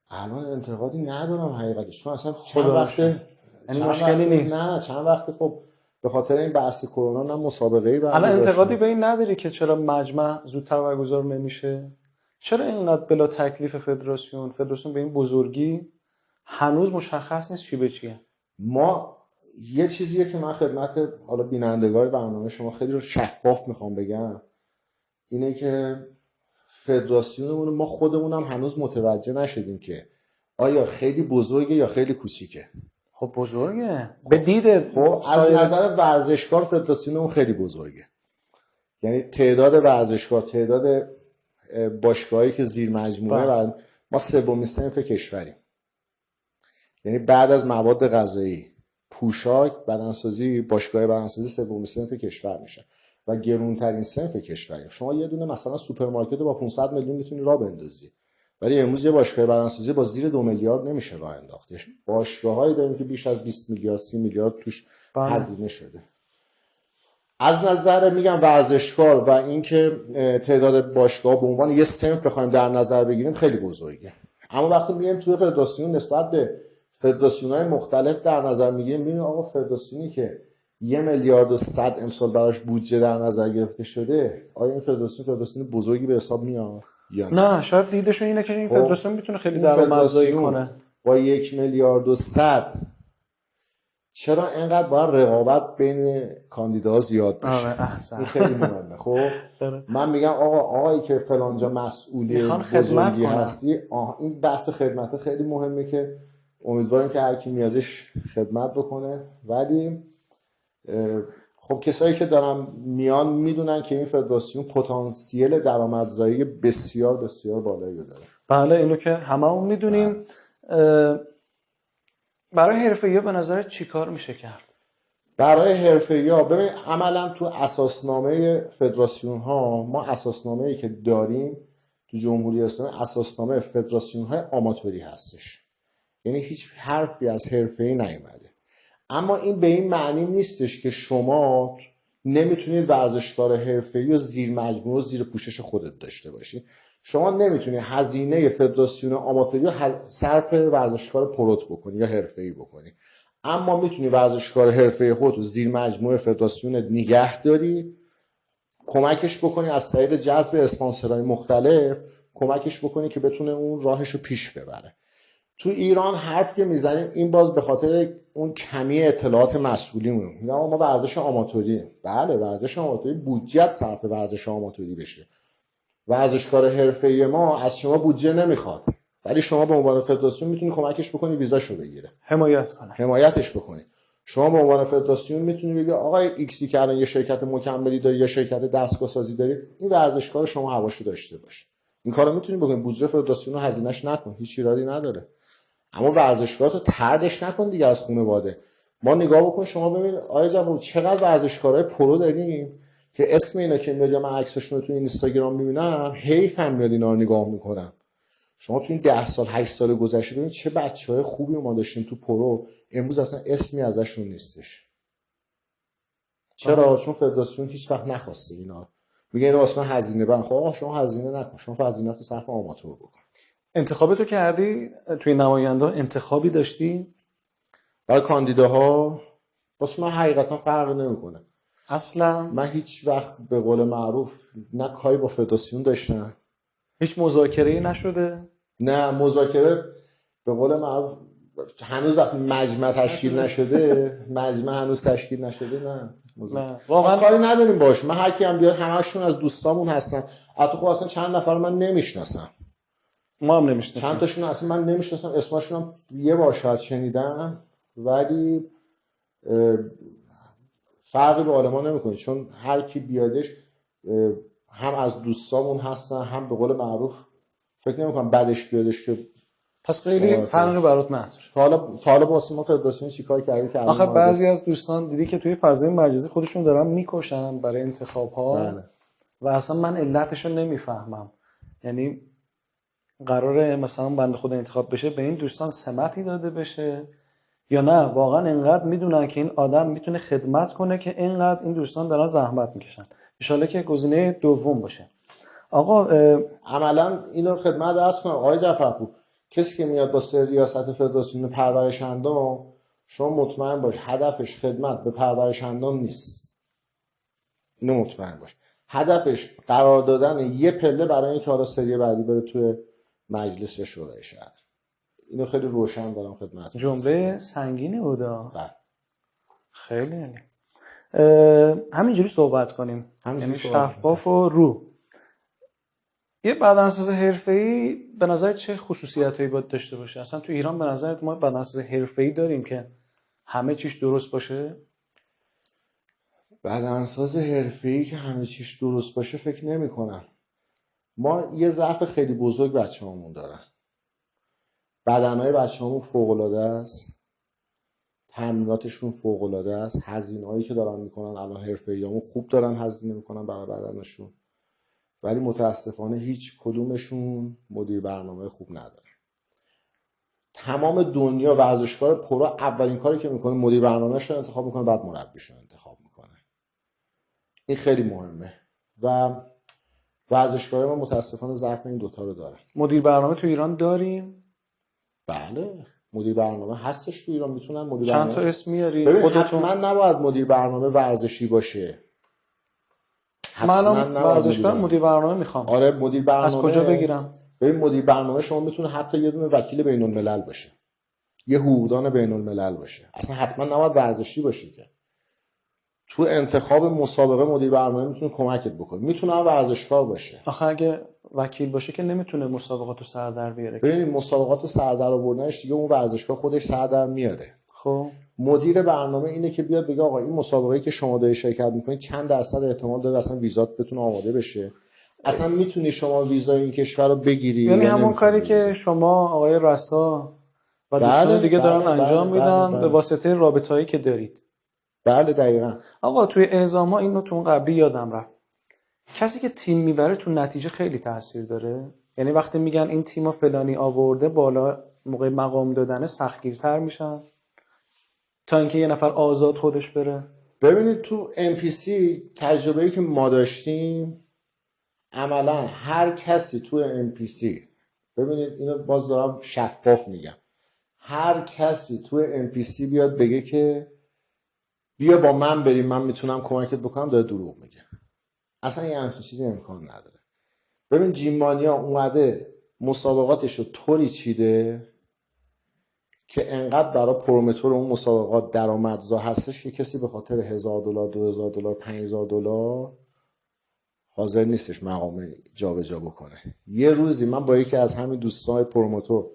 الان انتقادی ندارم حقیقتش، چون اصلا چند وقته یعنی مشکلی نیست. نه چند وقته خب به خاطر این بحث کرونا نه مسابقه‌ای برگزار الان انتقادی به این نداری که چرا مجمع زودتر برگزار نمیشه؟ چرا اینقدر بلا تکلیف فدراسیون به این بزرگی هنوز مشخص نیست چی به چیه؟ ما یه چیزیه که من خدمت حالا بینندگان برنامه شما خیلی رو شفاف میخوام بگم، اینه که فدراسیونمون ما خودمونم هنوز متوجه نشدیم که آیا خیلی بزرگه یا خیلی کوچیکه. خب بزرگه به دید خب از نظر ورزشکار فدراسیونمون خیلی بزرگه، یعنی تعداد ورزشکار، تعداد باشگاهایی که زیر مجموعه و ما سومین صنف کشوریم. یعنی بعد از مواد غذایی، پوشاک، بدنسازی، باشگاه بدنسازی سومین صنف کشور میشه و گرونترین صنف کشوریم. شما یه دونه مثلا سوپرمارکت رو با 500 میلیون میتونی راه بندازی، ولی امروز یه باشگاه بدنسازی با زیر 2 میلیارد نمیشه راه انداختش. باشگاهایی داریم که بیش از 20 میلیارد 30 میلیارد توش هزینه شده. از نظر میگم ورزشکار و اینکه تعداد باشگاه به عنوان یه صنف بخوایم در نظر بگیریم خیلی بزرگه. اما وقتی میایم توی فدراسیون نسبت به فدراسیون‌های مختلف در نظر میگیریم، میبینیم آقا فدراسیونی که 1 میلیارد و 100 امسال براش بودجه در نظر گرفته شده، آیا این فدراسیون بزرگی به حساب میاد یا نه؟ شاید دیدشون اینه که این فدراسیون میتونه خیلی درآمدزایی کنه. با 1 میلیارد و 100 چرا اینقدر باید رقابت بین کاندیداها زیاد بشه؟ این خیلی مهمه. خب من میگم آقایی که فلانجا مسئولی بزرگی هستی، این بحث خدمت خیلی مهمه که امیدواریم که هر کی میادش خدمت بکنه. ولی خب کسایی که دارن میان میدونن که این فدراسیون پتانسیل درآمدزایی بسیار بسیار بالایی داره. بله اینو که هممون میدونیم. برای حرفه‌ای‌ها به نظر چی کار میشه کرد؟ برای حرفه‌ای‌ها ببین عملا تو اساسنامه فدراسیون ها، ما اساسنامه‌ای که داریم تو جمهوری اسلامی اساسنامه فدراسیون های آماتوری هستش، یعنی هیچ حرفی از حرفه‌ای نیومده. اما این به این معنی نیستش که شما نمیتونید ورزشکار حرفه‌ای و زیر مجموعه و زیر پوشش خودت داشته باشی. شما نمیتونی هزینه فدراسیون آماتوری رو صرف ورزشکار پروت بکنی یا حرفه‌ای بکنی، اما میتونی ورزشکار حرفه‌ای خودت رو زیر مجموعه فدراسیون نگه داری، کمکش بکنی از طریق جذب اسپانسرهای مختلف، کمکش بکنی که بتونه اون راهش رو پیش ببره. تو ایران حرف که میزنیم این باز به خاطر اون کمی اطلاعات مسئولیمون، ما ورزش آماتوری، بله ورزش آماتوری بودجه صرف ورزش آماتوری بشه. ورزشکار حرفه‌ای ما از شما بودجه نمیخواد، ولی شما به عنوان فدراسیون میتونی کمکش بکنی ویزاشو بگیره، حمایتش بکنی. شما به عنوان فدراسیون میتونی بگی آقای ایکسی که الان یه شرکت مکملی داری یا شرکت دستگاه سازی داری، این ورزشکار شما حواشو داشته باش. این کارو میتونی بکنی، بودجه فدراسیون رو هزینه‌اش نکن، هیچ ایرادی نداره. اما ورزشکار تو طردش نکن دیگه از خانواده. ما نگاه بکن شما ببین آیا جواب چقدر ورزشکارای پرو داریم که اسم اینا که میاد من عکسشون رو تو اینستاگرام میبینم حیفم میاد اینا رو نگاه میکنم. شما تو این 10 سال 8 سال گذشته ببین چه بچهای خوبی ما داشتیم تو پرو، امروز اصلا اسمی ازشون نیستش. چرا؟ چون فدراسیون هیچ وقت نخواسته اینا. میگه اینو واسه من هزینه بند. خب شما هزینه نکن، شما هزینه‌تو صرف آماتور بکن. انتخابتو کردی توی نماینده انتخابی داشتی؟ برای کاندیداها واسه من حقیقتا فرق نمیکنه. اصلا من هیچ وقت به قول معروف نه کاری با فدراسیون داشتم، هیچ مذاکره‌ای نشده؟ نه مذاکره به قول معروف هنوز وقتی مجمع تشکیل نشده، مجمع هنوز تشکیل نشده، نه نه ما واقعا کاری نداریم باش. من هر کی هم بیاد همشون از دوستامون هستن. البته خب اصلا چند نفر من نمیشناسم، ما هم چند نمیشناسیم. تاشون اصلا من نمیشناسم، اسمشون هم یه بار شاید شنیدم، ولی فرقی به آدما نمیکنه، چون هر کی بیادش هم از دوستامون هستن، هم به قول معروف فکر نمیکنم بعدش بیادش که پس خیلی فرقی برات نداره. تا حالا واسه ما فدراسیون چیکار کردی که آخه الان بعضی از دوستان دیدی که توی فضای مجازی خودشون دارن میکشن برای انتخاب ها. بله. و اصلا من علتش رو نمیفهمم. یعنی قراره مثلا بنده خدا انتخاب بشه به این دوستان سمتی داده بشه یا نه واقعا اینقدر میدونن که این آدم میتونه خدمت کنه که اینقدر این دوستان دارن زحمت میکشن. ان شاءالله که گزینه دوم باشه. آقا عملا اینو خدمت عرض کنم آقای جعفرپور، کسی که میاد با ریاست فدراسیون پرورشندان، شما مطمئن باش هدفش خدمت به پرورشندان نیست. اینو مطمئن باش هدفش قرار دادن یه پله برای اینکه حالا سری بعدی بره توی مجلس شورای شهر. اینو خیلی روشن دارم خدمت. جمله سنگینی بودا. بله. خیلی همینجوری صحبت کنیم، یعنی شفاف و رو. یه بدنساز حرفه‌ای به نظر چه خصوصیتایی باید داشته باشه؟ اصلا تو ایران به نظر ما بدنساز حرفه‌ای داریم که همه چیش درست باشه؟ بدنساز حرفه‌ای که همه چیش درست باشه فکر نمی‌کنم. ما یه ضعف خیلی بزرگ بچه‌هامون دارن. بدنهای بچه‌هامون فوق‌العاده است. تمریناتشون فوق‌العاده است. هزینه‌هایی که دارن میکنن الان حرفه‌ایامون خوب دارن هزینه میکنن برای بدنشون. ولی متاسفانه هیچ کدومشون مدیر برنامه خوب نداره. تمام دنیا ورزشکار پرو اولین کاری که میکنه مدیر برنامه‌اش رو انتخاب میکنه، بعد مربیش رو انتخاب میکنه. این خیلی مهمه و ورزشکار ما متاسفانه ضعف این دوتا رو داره. مدیر برنامه تو ایران داریم؟ بله مدیر برنامه هستش تو ایران، میتونن مدیر چند برنامه تا اسم میاری خودتون؟ حتما نباید مدیر برنامه ورزشی باشه. من ورزشکار مدیر برنامه میخوام. آره مدیر برنامه از کجا بگیرم؟ ببین مدیر برنامه شما میتونه حتی یه دونه وکیل بین الملل باشه، یه حقوقدان بین الملل باشه، اصلا حتما نباید ورزشی باشه. که تو انتخاب مسابقه مدیر برنامه میتونه کمکت بکنه، میتونه هم ورزشکار باشه. آخه اگه وکیل باشه که نمیتونه مسابقاتو سر در بیاره. ببینید مسابقاتو سر در آوردنش دیگه اون ورزشکار خودش سر در میاره. خب مدیر برنامه اینه که بیاد بگه آقا این مسابقه‌ای که شما دارید شرکت میکنید چند درصد احتمال داره اصلا ویزات بتونه آماده بشه، اصلا میتونی شما ویزای این کشور رو بگیری. یعنی همون کاری که شما آقای رسا و دوستان دیگه دارن انجام میدن به واسطه رابطه‌ای که دارید. بله دقیقاً. آقا توی اعزام‌ها اینو تو اون قبلی یادم رفت، کسی که تیم میبره تو نتیجه خیلی تاثیر داره. یعنی وقتی میگن این تیمو فلانی آورده بالا، موقع مقام دادن سختگیرتر میشن تا اینکه یه نفر آزاد خودش بره. ببینید تو MPC تجربه‌ای که ما داشتیم، عملا هر کسی تو MPC، ببینید اینو باز دارم شفاف میگم، هر کسی تو MPC بیاد بگه که بیا با من بریم من میتونم کمکت بکنم، داره دروغ میگه. اصلا یه همچین چیزی امکان نداره. ببین جیمانیا اومده مسابقاتش رو طوری چیده که انقدر برای پرومتور اون مسابقات درآمدزا هستش که کسی به خاطر $1000 $2000 $5000 حاضر نیستش مقام جابجا بکنه. یه روزی من با یکی از همین دوستان پرومتور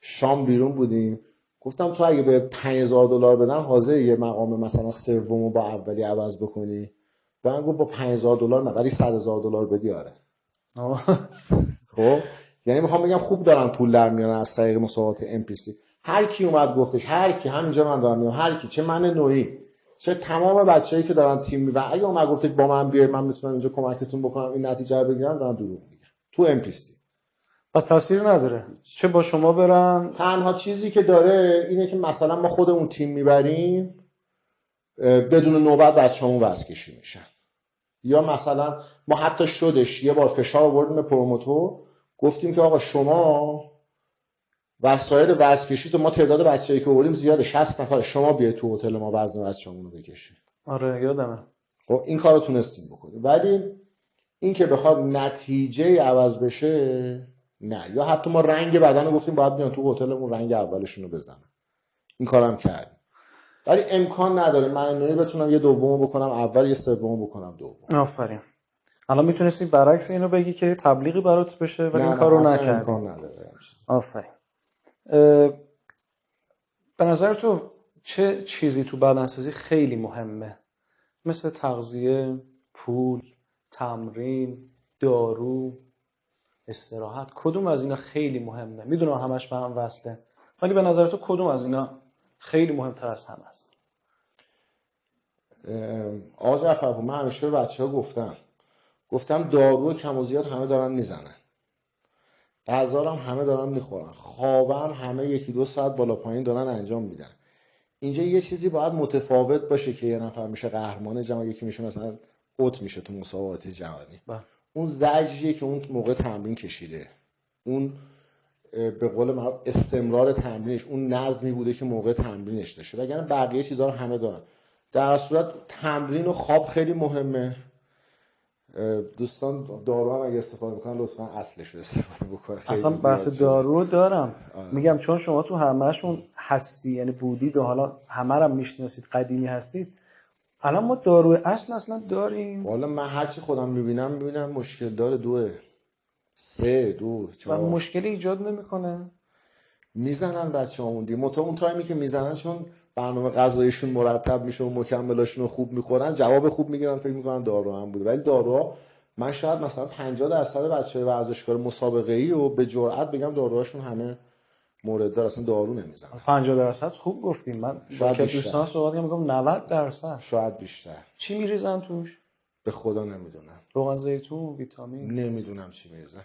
شام بیرون بودیم، گفتم تو اگه به $5000 بدن حاضر یه مقام مثلا سومو با اولی عوض بکنی؟ من گفت با $5000 نه ولی $100,000 بدی. آره. خب یعنی میخوام بگم خوب دارن پول در میارن از طریق مسابقات MPC. هر کی اومد گفتش، هر کی، همینجا من دارم میگم، هر کی، چه من نوعی چه تمام بچه‌ای که دارن تیم میبرن، اگه اومد گفتش با من بیاید من میتونم اینجا کمکتون بکنم این نتیجه رو بگیرم، دارن دروغ میگن تو MPC. پس تاثیر نداره چه با شما برن. تنها چیزی که داره اینه که مثلا ما خودمون تیم میبریم بدون نوبت بچه‌مون وزن کشی میشن، یا مثلا ما حتی شدش یه بار فشار آوردیم به پروموتور، گفتیم که آقا شما وسایل وزن کشی تو ما تعداد بچه‌ای که آوردیم زیاده، 60 نفر. شما بیاید تو هتل ما وزن بچه‌مون رو بکشید. آره یادمه. خب این کارو تونستیم بکنیم، ولی این که بخواد نتیجه عوض بشه نه. یا حتی ما رنگ بدن رو گفتیم باید بیان تو هتلمون رنگ اولشون رو بزنن، این کارم کردیم. ولی امکان نداره من بتونم یه دومو بکنم اول، یه سومو بکنم دوم. آفرین. الان میتونستی برعکس اینو بگی که تبلیغی برات بشه ولی این کارو اصلا نکردی. امکان نداره. آفرین. به نظر تو چه چیزی تو بدنسازی خیلی مهمه؟ مثل تغذیه، پول، تمرین، دارو، استراحت، کدوم از اینا خیلی مهمه؟ میدونم همش به هم وصله، ولی به نظر تو کدوم از اینا خیلی مهمتر از همه است؟ آقا جعفر، من همیشه به بچه‌ها گفتم دارو کم و زیاد همه دارن میزنن، غذا هم همه دارن میخورن، خوابم همه 1-2 ساعت بالا پایین دارن انجام میدن. اینجا یه چیزی باید متفاوت باشه که یه نفر میشه قهرمان جهان، یکی میشه مثلا اوت میشه تو مسابقات جهانی. اون زجریه که اون موقع تمرین کشیده، اون به قول معروف استمرار تمرینش، اون نظمی بوده که موقع تمرینش داشته، وگرنه بقیه چیزها رو همه دارن. در صورت تمرین و خواب خیلی مهمه. دوستان دارو هم اگه استفاده میکنن لطفا اصلش رو استفاده بکنن. اصلا بحث دارو دارم. میگم چون شما تو همهشون هستی، یعنی بودید و حالا همه رو میشناسید، قدیمی هستید، الان ما دارو اصلا داریم؟ والا من هرچی خودم میبینم مشکل داره. 2 3 2 4 و مشکلی ایجاد نمیکنه. میزنن بچه‌هامون دیگه. اون تایمی که میزنن چون برنامه غذاییشون مرتب میشه و مکملاشون رو خوب میخورن، جواب خوب میگیرن، فکر میکنن دارو هم بوده. ولی داروها، من شاید مثلا 50% بچه‌های ورزشکار مسابقه‌ای و به جرئت بگم داروهاشون همه مورد دار، اصلا دارو نمیزنن. 50% خوب گفتیم. من با که دوستان صحبت میگم 90%، شاید بیشتر. چی میریزن توش؟ به خدا نمیدونم. روغن زیتون، ویتامین، نمیدونم چی میریزن.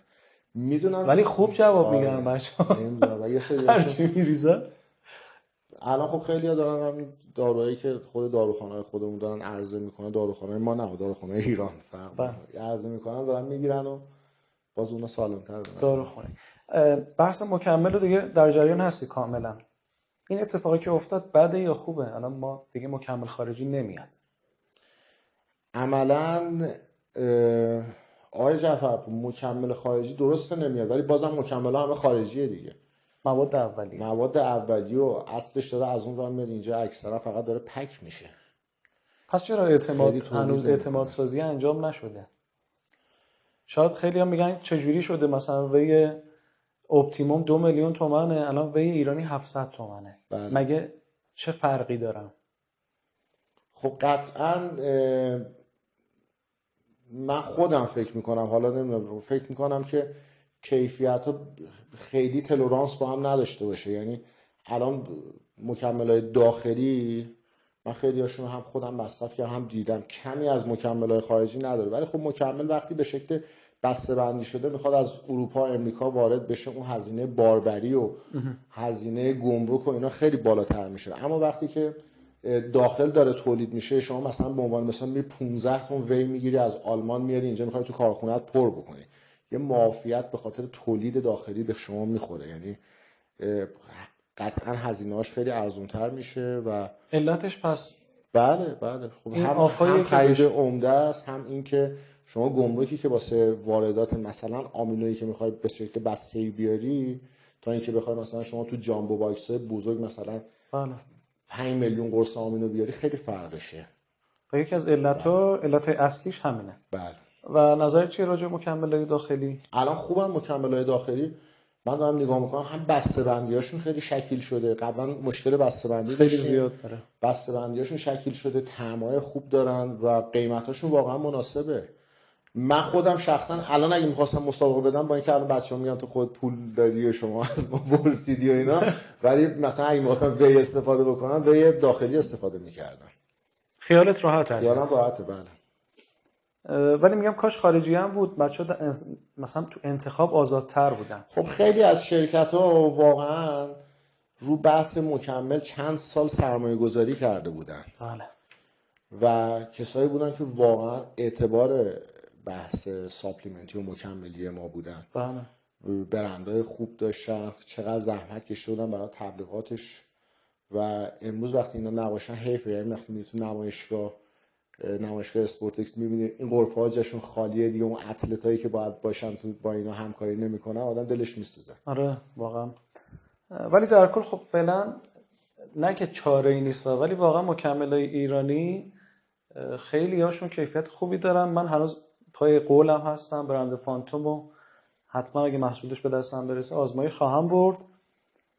میدونم ولی خوب جواب میگن بچه‌ها. نمیدونم. و یه سریاشون چی میریزن؟ الان خب خیلی‌ها دارن همین داروهایی که خود داروخانه‌های خودمون دارن عرضه میکنن، داروخانه ما نه، داروخانه ایران فرق عرضه میکنن، دارن میگیرن و باز اونا سالم‌تر میشن. داروخانه. بحث مکمل رو دیگه در جریان هستی کاملا. این اتفاقی که افتاد بده یا خوبه؟ الان ما دیگه مکمل خارجی نمیاد. عملاً آقای جعفر، مکمل خارجی درسته نمیاد، ولی بازم مکمل‌ها همه خارجیه دیگه. مواد اولیه و اصلش داره از اون ور میاد اینجا، اکثرا فقط داره پک میشه. پس چرا هنوز اعتماد سازی انجام نشده؟ شاید خیلی هم میگن چجوری شده مثلا وی اپتیموم 2 میلیون تومنه، الان وی ایرانی 700 تومنه. بله. مگه چه فرقی دارن؟ خب قطعاً من خودم فکر میکنم، حالا نمیدونم، فکر میکنم که کیفیت ها خیلی تلورانس با هم نداشته باشه. یعنی الان مکمل‌های داخلی من خیلی هاشون هم خودم مصرف کردم، هم دیدم کمی از مکمل‌های خارجی نداره. ولی خب مکمل وقتی به شکل بسته بندی شده میخواد از اروپا امریکا وارد بشه، اون هزینه باربری و هزینه گمرک و اینا خیلی بالاتر میشه. اما وقتی که داخل داره تولید میشه، شما مثلا به عنوان مثلا می 15 تن وی میگیری از آلمان میاری اینجا، میخوای تو کارخونه‌ات پر بکنی، یه معافیت به خاطر تولید داخلی به شما میخوره. یعنی قطعا هزینه‌اش خیلی ارزان‌تر میشه و علتش پس بله خب هم خرید عمده است، هم این که شما گمرکی که واسه واردات مثلا آمینویی که میخوای به شکل بسته‌ای بیاری، تا اینکه بخوای مثلا شما تو جامبو باکس‌های بزرگ مثلا 5 میلیون قرص آمینو بیاری، خیلی فرقشه. و یکی از علت اصلیش همینه. بله. و نظر چیه راجع به مکمل‌های داخلی؟ الان خوبن مکمل‌های داخلی. من دارم نگاه میکنم، هم بسته‌بندی‌هاشون خیلی شکیل شده. قبلا مشکل بسته‌بندی خیلی زیاد داره. بسته‌بندی‌هاشون شکیل شده، طعم‌های خوب دارن و قیمتاشون واقعا مناسبه. من خودم شخصا الان اگه می‌خواستم مسابقه بدم، با اینکه الان بچه‌ها میگن تو خود پول داری و شما از ما پرسیدی و اینا، ولی مثلا اگه می‌خواستم وی استفاده بکنم، وی داخلی استفاده می‌کردم. خیالت راحت هست؟ خیالم راحته، بله. ولی میگم کاش خارجی هم بود، بچه‌ها مثلا تو انتخاب آزادتر بودن. خب خیلی از شرکت‌ها واقعا رو بحث مکمل چند سال سرمایه گذاری کرده بودن. بله. و کسایی بودن که واقعا اعتبار بحث ساپلیمنتی و مکملی ما بودن. بله. برندهای خوب داشتن، چقدر زحمت کشیده بودن برای تبلیغاتش و امروز وقتی اینا نباشن حیفه. یعنی وقتی میری تو نمایشگاه اسپورتکس میبینی این غرفه ها جاشون خالیه دیگه، اون اتلتایی که باید باشن تو با اینا همکاری نمیکنن، آدم دلش میسوزه. آره واقعا. ولی در کل خب فعلا نه که چاره ای نیست، ولی واقعا مکملای ایرانی خیلی هاشون کیفیت خوبی دارن. من هنوز پای قولم هستم، برند فانتومو حتما اگه محصولش به دستم برسه آزمایی خواهم برد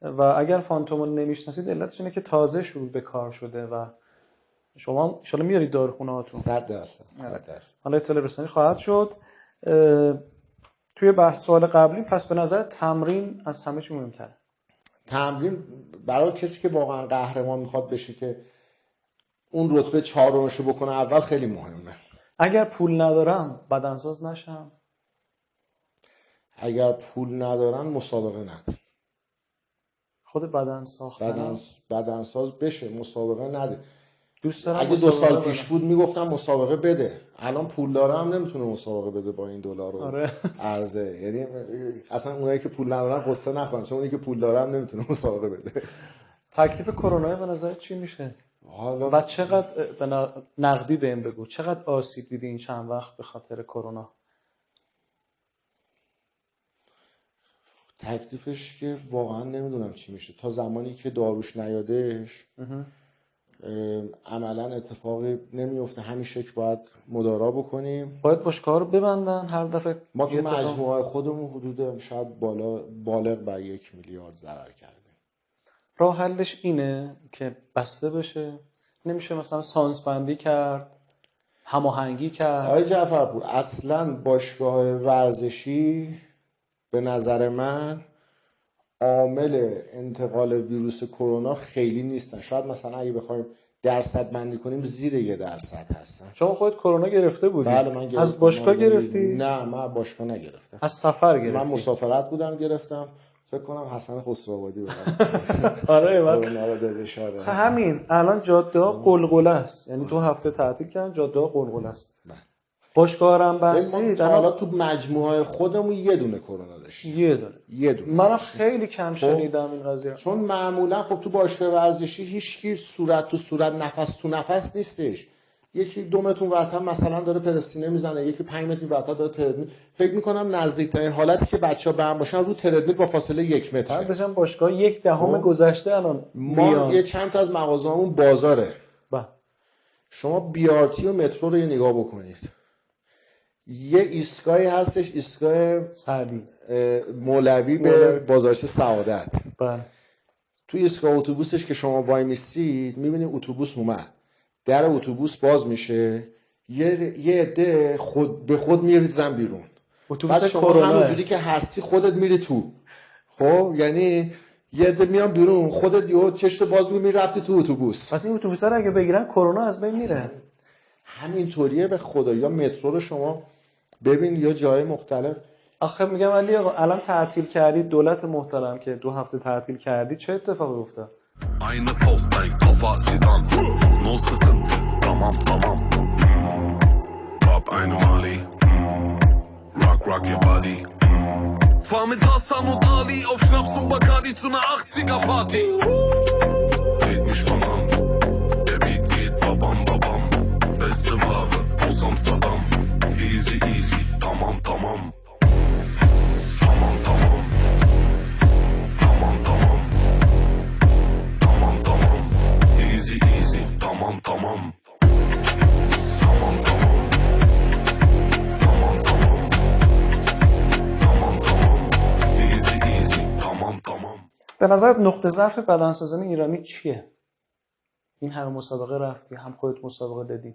و اگر فانتومو نمیشناسید علتش اینه که تازه شروع به کار شده و شما ان شاءالله میارید داروخونه هاتون. 100%. حالا اطلاع رسانی خواهد شد. توی بحث سوال قبلی پس به نظر تمرین از همه چی مهمتره. تمرین برای کسی که واقعا قهرمان میخواد بشه که اون رتبه 4 رو بکنه اول خیلی مهمه. اگر پول ندارم بدنساز نشم؟ اگر پول ندارن مسابقه نده. خود بدن ساختن بدنساز بشه، مسابقه نده. دوست دارم. اگه 2 سال پیش بود میگفتم مسابقه بده، الان پول داره هم نمیتونه مسابقه بده با این دلار رو. آره. عرضه. یعنی اصلا اونایی که پول ندارن قصه نخورن، چون اونی که پول داره هم نمیتونه مسابقه بده. تکلیف کرونا به نظر چی میشه؟ حالا و چقدر نقدی بهم بگو چقدر آسیب دیدی این چند وقت به خاطر کرونا؟ تکلیفش که واقعا نمیدونم چی میشه تا زمانی که داروش نیادش. عملا اتفاقی نمیفته، همین شکل باید مدارا بکنیم. باید بشکه‌ها رو ببندن هر دفعه. ما تو مجموعه خودمون حدود شاید بالغ بر 1 میلیارد ضرر کردیم. راه حلش اینه که بسته بشه؟ نمیشه مثلا سانس بندی کرد، هماهنگی کرد؟ آقای جعفرپور اصلا باشگاه ورزشی به نظر من عامل انتقال ویروس کرونا خیلی نیستن. شاید مثلا اگه بخوایم درصد بندی کنیم زیر 1% هستن. شما خودت کرونا گرفته بودی؟ بله من گرفتم. از باشگاه گرفتی؟ نه من باشگاه نگرفتم. از سفر گرفتی؟ من مسافرت بودم گرفتم. فکر کنم حسن خسروآبادی بود. آره کرونا رو داده شده. همین الان جاده ها قلقله است، یعنی 2 هفته تعطیل کردن، جاده ها قلقله است. باشگاه هم بستید. حالا تو مجموعه خودمون یه دونه کرونا داشتیم. یه دونه. من خیلی کم شنیدم این قضیه. چون معمولا خب تو باشگاه ورزشی هیچکی صورت تو صورت نفس تو نفس نیستش. یکی 2 متر ورتر مثلا داره پرستینه میزنه، یکی 5 متر ورتر داره تردمیل. فکر میکنم نزدیکترین حالتی که بچه‌ها به هم باشن رو تردمیل با فاصله 1 متر. بعدش باشگاه 1/10 گذشته الان. ما یه چند تا از مغازه‌هامون بازاره. شما بیارتی و مترو رو یه نگاه بکنید. یه ایستگاهی هستش، ایستگاه سعدی مولوی به بازارچه سعادت. بله. تو ایستگاه اتوبوسش که شما وای میستید میبینید اتوبوس اومد، در اتوبوس باز میشه، یه عده به خود میریزن بیرون. اتوبوس شما همونجوری که هستی خودت میری تو. خب یعنی یه عده میان بیرون، خودت یهو چشتو باز می‌کنی رفتی تو اتوبوس. پس این اتوبوسا رو اگه بگیرن کرونا از بین میره. همینطوریه به خدا. یا مترو رو شما ببین یا جای مختلف. آخه میگم علی آقا الان تعطیل کردی، دولت محترم که 2 هفته تعطیل کردی، چه اتفاقی افتاد؟ Aynı Faust'tayım kafa Zidane No sıkıntı tamam Pop aynı Mali Rock your body Fahr mit Hassan und Ali auf Schnaps und Bacardi zu einer 80er Party Red mich von an Der Beat geht babam Beste Ware aus Amsterdam Easy tamam Tamam Easy tamam Tamam Easy tamam به نظرت نقطه ضعف بدنسازان ایرانی چیه؟ این همه مسابقه رفتی، هم خودت مسابقه دادی.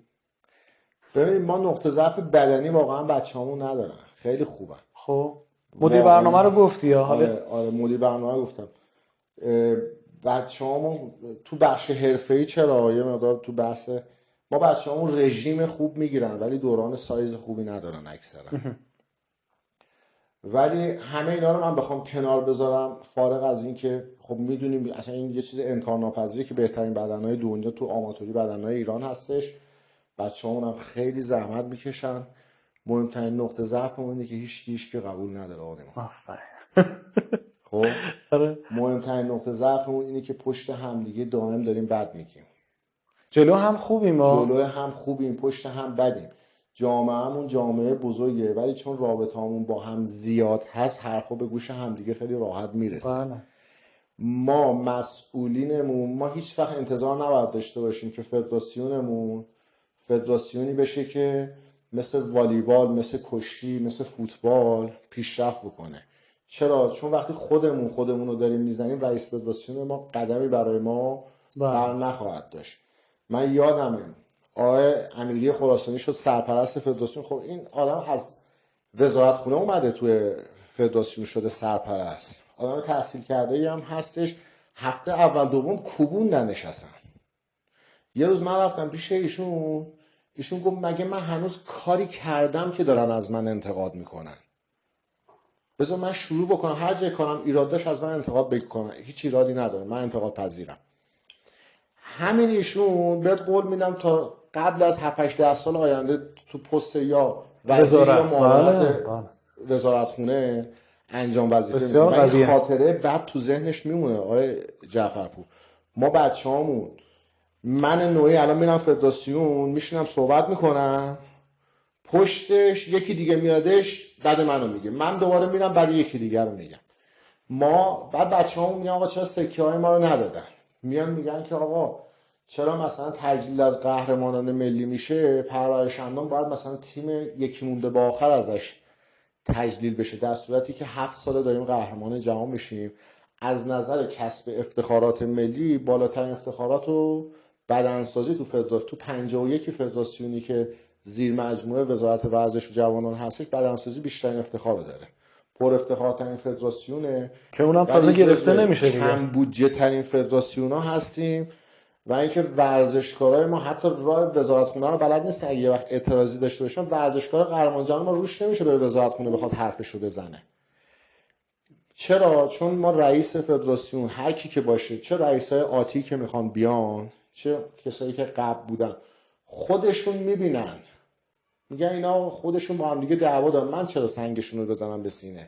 ببین ما نقطه ضعف بدنی واقعا بچه‌هامون ندارن، خیلی خوبن. خب مدیر برنامه رو گفتی یا آره مدیر برنامه گفتم. بچه‌هامون تو بخش حرفه‌ای چرا یه مقدار تو بحث ما بچه‌هامون رژیم خوب میگیرن ولی دوران سایز خوبی ندارن اکثرا. ولی همه اینا رو من بخوام کنار بذارم، فارغ از این که خب میدونیم اصلا این یه چیز انکارناپذیره که بهترین بدنهای دنیا تو آماتوری بدنهای ایران هستش. بچه‌هامون هم خیلی زحمت میکشن. مهمترین نقطه ضعف اونه که هیچ که قبول نداره آقا. آفرین. خب آره. مهمترین نقطه ضعفمون اینه که پشت همدیگه دائم داریم بد میگیم. جلو هم خوبیم ما. جلوی هم خوبیم، پشت هم بدیم. جامعهمون جامعه بزرگه، ولی چون رابطه‌مون با هم زیاد هست حرفا به گوش همدیگه خیلی راحت میرسه. بله. ما مسئولینمون، ما هیچ وقت انتظار نباید داشته باشیم که فدراسیونمون فدراسیونی بشه که مثل والیبال، مثل کشتی، مثل فوتبال پیشرفت بکنه. چرا؟ چون وقتی خودمون رو داریم میزنیم، رئیس فدراسیون ما قدمی برای ما بر نخواهد داشت. من یادمه آقای امیری خراسانی شد سرپرست فدراسیون. خب این آدم از وزارت خونه اومده توی فدراسیون شده سرپرست، آدم تحصیل کرده هم هستش. هفته اول دوم کوبوندنش اصلا. یه روز من رفتم پیش ایشون گفت مگه من هنوز کاری کردم که دارن از من انتقاد میکنن؟ بذار من شروع بکنم، هر جای کارم ایراد داشت از من انتقاد بکنن، هیچ ایرادی نداره، من انتقاد پذیرم. همین ایشون بهت قول میدم تا قبل از 7-8 سال آینده تو پست یا وزیر یا معاونت وزارت خونه انجام وظیفه میکنه. و این خاطره بعد تو ذهنش میمونه. آقای جعفرپور، ما بچه‌هامون، من نوعی الان میرم فدراسیون میشینم صحبت میکنم، پشتش یکی دیگه میادش بعد منو میگه، من دوباره میرم بعد یکی دیگه رو میگم. ما بعد بچه‌هامون میگن آقا چرا سکه های ما رو ندادن؟ میان میگن که آقا چرا مثلا تجلیل از قهرمانان ملی میشه، پرورشندان باید مثلا تیم یکی مونده با آخر ازش تجلیل بشه، در صورتی که 7 ساله داریم قهرمان جهان میشیم. از نظر کسب افتخارات ملی بالاترین افتخارات و بدنسازی تو 51 فدراسیونی که زیر مجموعه وزارت ورزش و جوانان هستش، بدنسازی بیشترین افتخار داره، پر افتخارترین فدراسیونه که اونم تازه گرفته نمیشه دیگه. کم بودجه ترین فدراسیونا هستیم. و اینکه ورزشکارای ما حتی راه وزارت خونه رو بلد نیستن، اگه یه وقت اعتراضی داشته باشن ورزشکار قهرمان جهان ما روش نمیشه بره وزارت خونه بخواد حرفشو بزنه. چرا؟ چون ما رئیس فدراسیون هر کی که باشه، چه رئیسای آتی که میخوان بیان، چه کسایی که قبل بودن، خودشون میبینن میگن اینا خودشون با هم دیگه دعوا دارن، من چرا سنگشون رو بزنم به سینه؟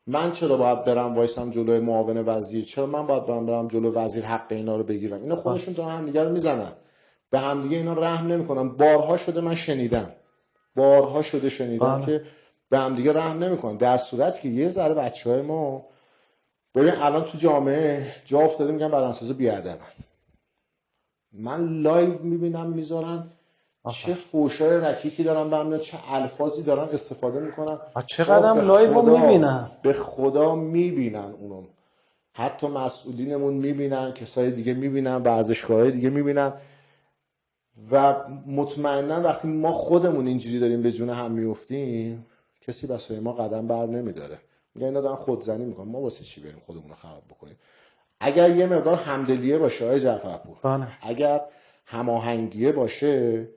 من چرا باید برم وایسم جلوی معاون وزیر؟ چرا من باید برم جلوی وزیر حق اینا رو بگیرم؟ اینا خودشون دارن هم دیگه رو میزنن، به هم دیگه اینا رحم نمیکنن. بارها شده من شنیدم که به هم دیگه رحم نمیکنن، در صورتی که یه ذره بچهای ما ببین الان تو جامعه جا افتاده میگن بدنسازی بیادبن. من لایو میبینم میذارن چه فوشای رکیکی دارن به هم، چه الفاظی دارن استفاده میکنن. چقدر لایو میبینن، به خدا میبینن اونو. حتی مسئولینمون میبینن، کسای دیگه میبینن، ورزشکارای دیگه میبینن. و مطمئنا وقتی ما خودمون اینجوری داریم به جون هم میافتیم، کسی واسه ما قدم بر نمیداره. میگن اینا دارن خودزنی میکنن، ما واسه چی بریم خودمون رو خراب بکنیم؟ اگر یه مقدار همدلیه باشه آقای جعفرپور، اگر هماهنگیه باشه،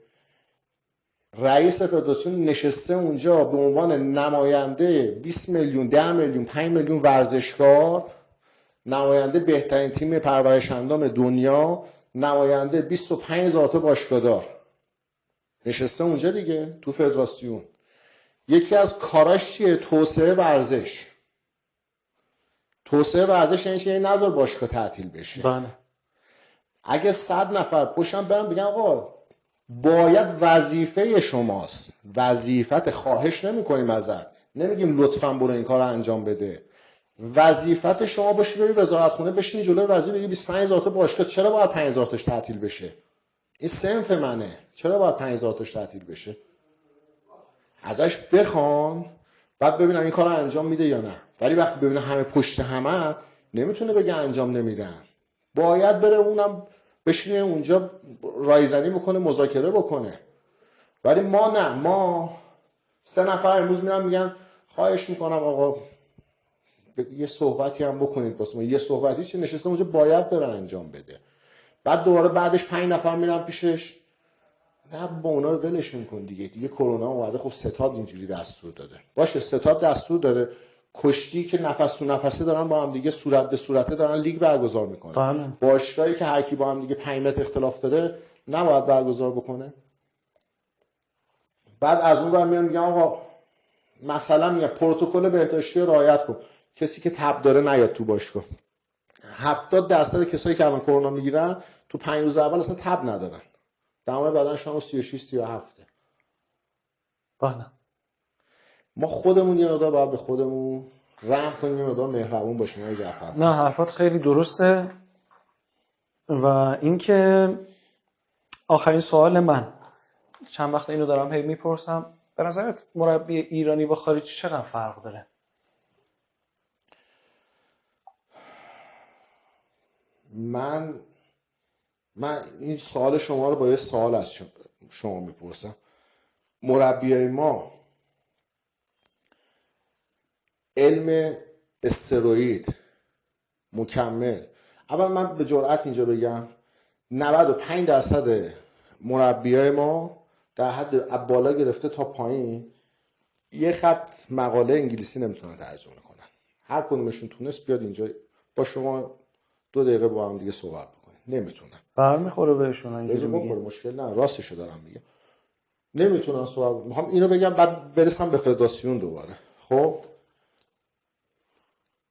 رئیس فدراسیون نشسته اونجا به عنوان نماینده 20 میلیون، 10 میلیون، 5 میلیون ورزشکار، نماینده بهترین تیم پرورشندان دنیا، نماینده 25,000 تا باشگاهدار، نشسته اونجا دیگه تو فدراسیون. یکی از کاراش چیه؟ توسعه ورزش. توسعه ورزش یعنی چی؟ نذار باشگاه تعطیل بشه. بله. اگه 100 نفر پشتم برن بگن آقا باید وظیفه شماست، وظیفت، خواهش نمی‌کنیم ازت، نمیگیم لطفاً برو این کارو انجام بده، وظیفت شما باشه بری وزارت خونه بشین جلوی وزیر بگی 25,000 تا باشگاه چرا باید 5,000 تاش تعطیل بشه؟ این صنف منه، چرا باید 5,000 تاش تعطیل بشه؟ ازش بخوان بعد ببینن این کارو انجام میده یا نه. ولی وقتی ببینن همه پشت همه، نمیتونه بگه انجام نمیدن، باید بره اونم بشینه اونجا رایزنی بکنه، مذاکره بکنه. ولی ما نه، ما 3 نفر امروز میرن میگن خواهش میکنم آقا یه صحبتی هم بکنید واسه ما، یه صحبتی چه نشسته اونجا باید بره انجام بده. بعد دوباره بعدش 5 نفر میرن پیشش، نه با اونا رو ولشون کن دیگه کرونا اومده، خب ستاد اینجوری دستور داده، باشه ستاد دستور داره، کشتی که نفس تو نفسه دارن با هم دیگه صورت به صورته دارن لیگ برگزار میکنن. باشگاهی که هر کی با هم دیگه 5 متر اختلاف داره نباید برگزار بکنه. بعد از اون ور میان میگن آقا مثلا میگه پروتکل بهداشتی رو رعایت کن. کسی که تب داره نیاد تو باشگاه. 70% کسایی که الان کرونا میگیرن تو 5 روز اول اصلا تب ندارن. دمای بدنشون 36 37. بله. ما خودمون یه مقدار باید به خودمون رحم کنیم، یه مقدار مهربون باشیم. آقای جعفر نه حرفات خیلی درسته. و اینکه آخرین سوال من، چند وقت اینو دارم هی میپرسم، به نظرت مربی ایرانی با خارجی چقدر فرق داره؟ من این سوال شما رو با یه سوال از شما میپرسم. مربیای ما علم استروئید مکمل، اول من به جرئت اینجا بگم 95% مربیای ما در حد بالا گرفته تا پایین یه خط مقاله انگلیسی نمیتونن ترجمه کنن. هر کدومشون تونست بیاد اینجا با شما 2 دقیقه با هم دیگه صحبت بکنید، نمیتونن. برمیخوره بهشون اینجوری میگه. مشکل نه، راستشو دارم میگم. نمیتونن صحبت. میخوام اینو بگم بعد برسم به فدراسیون دوباره. خب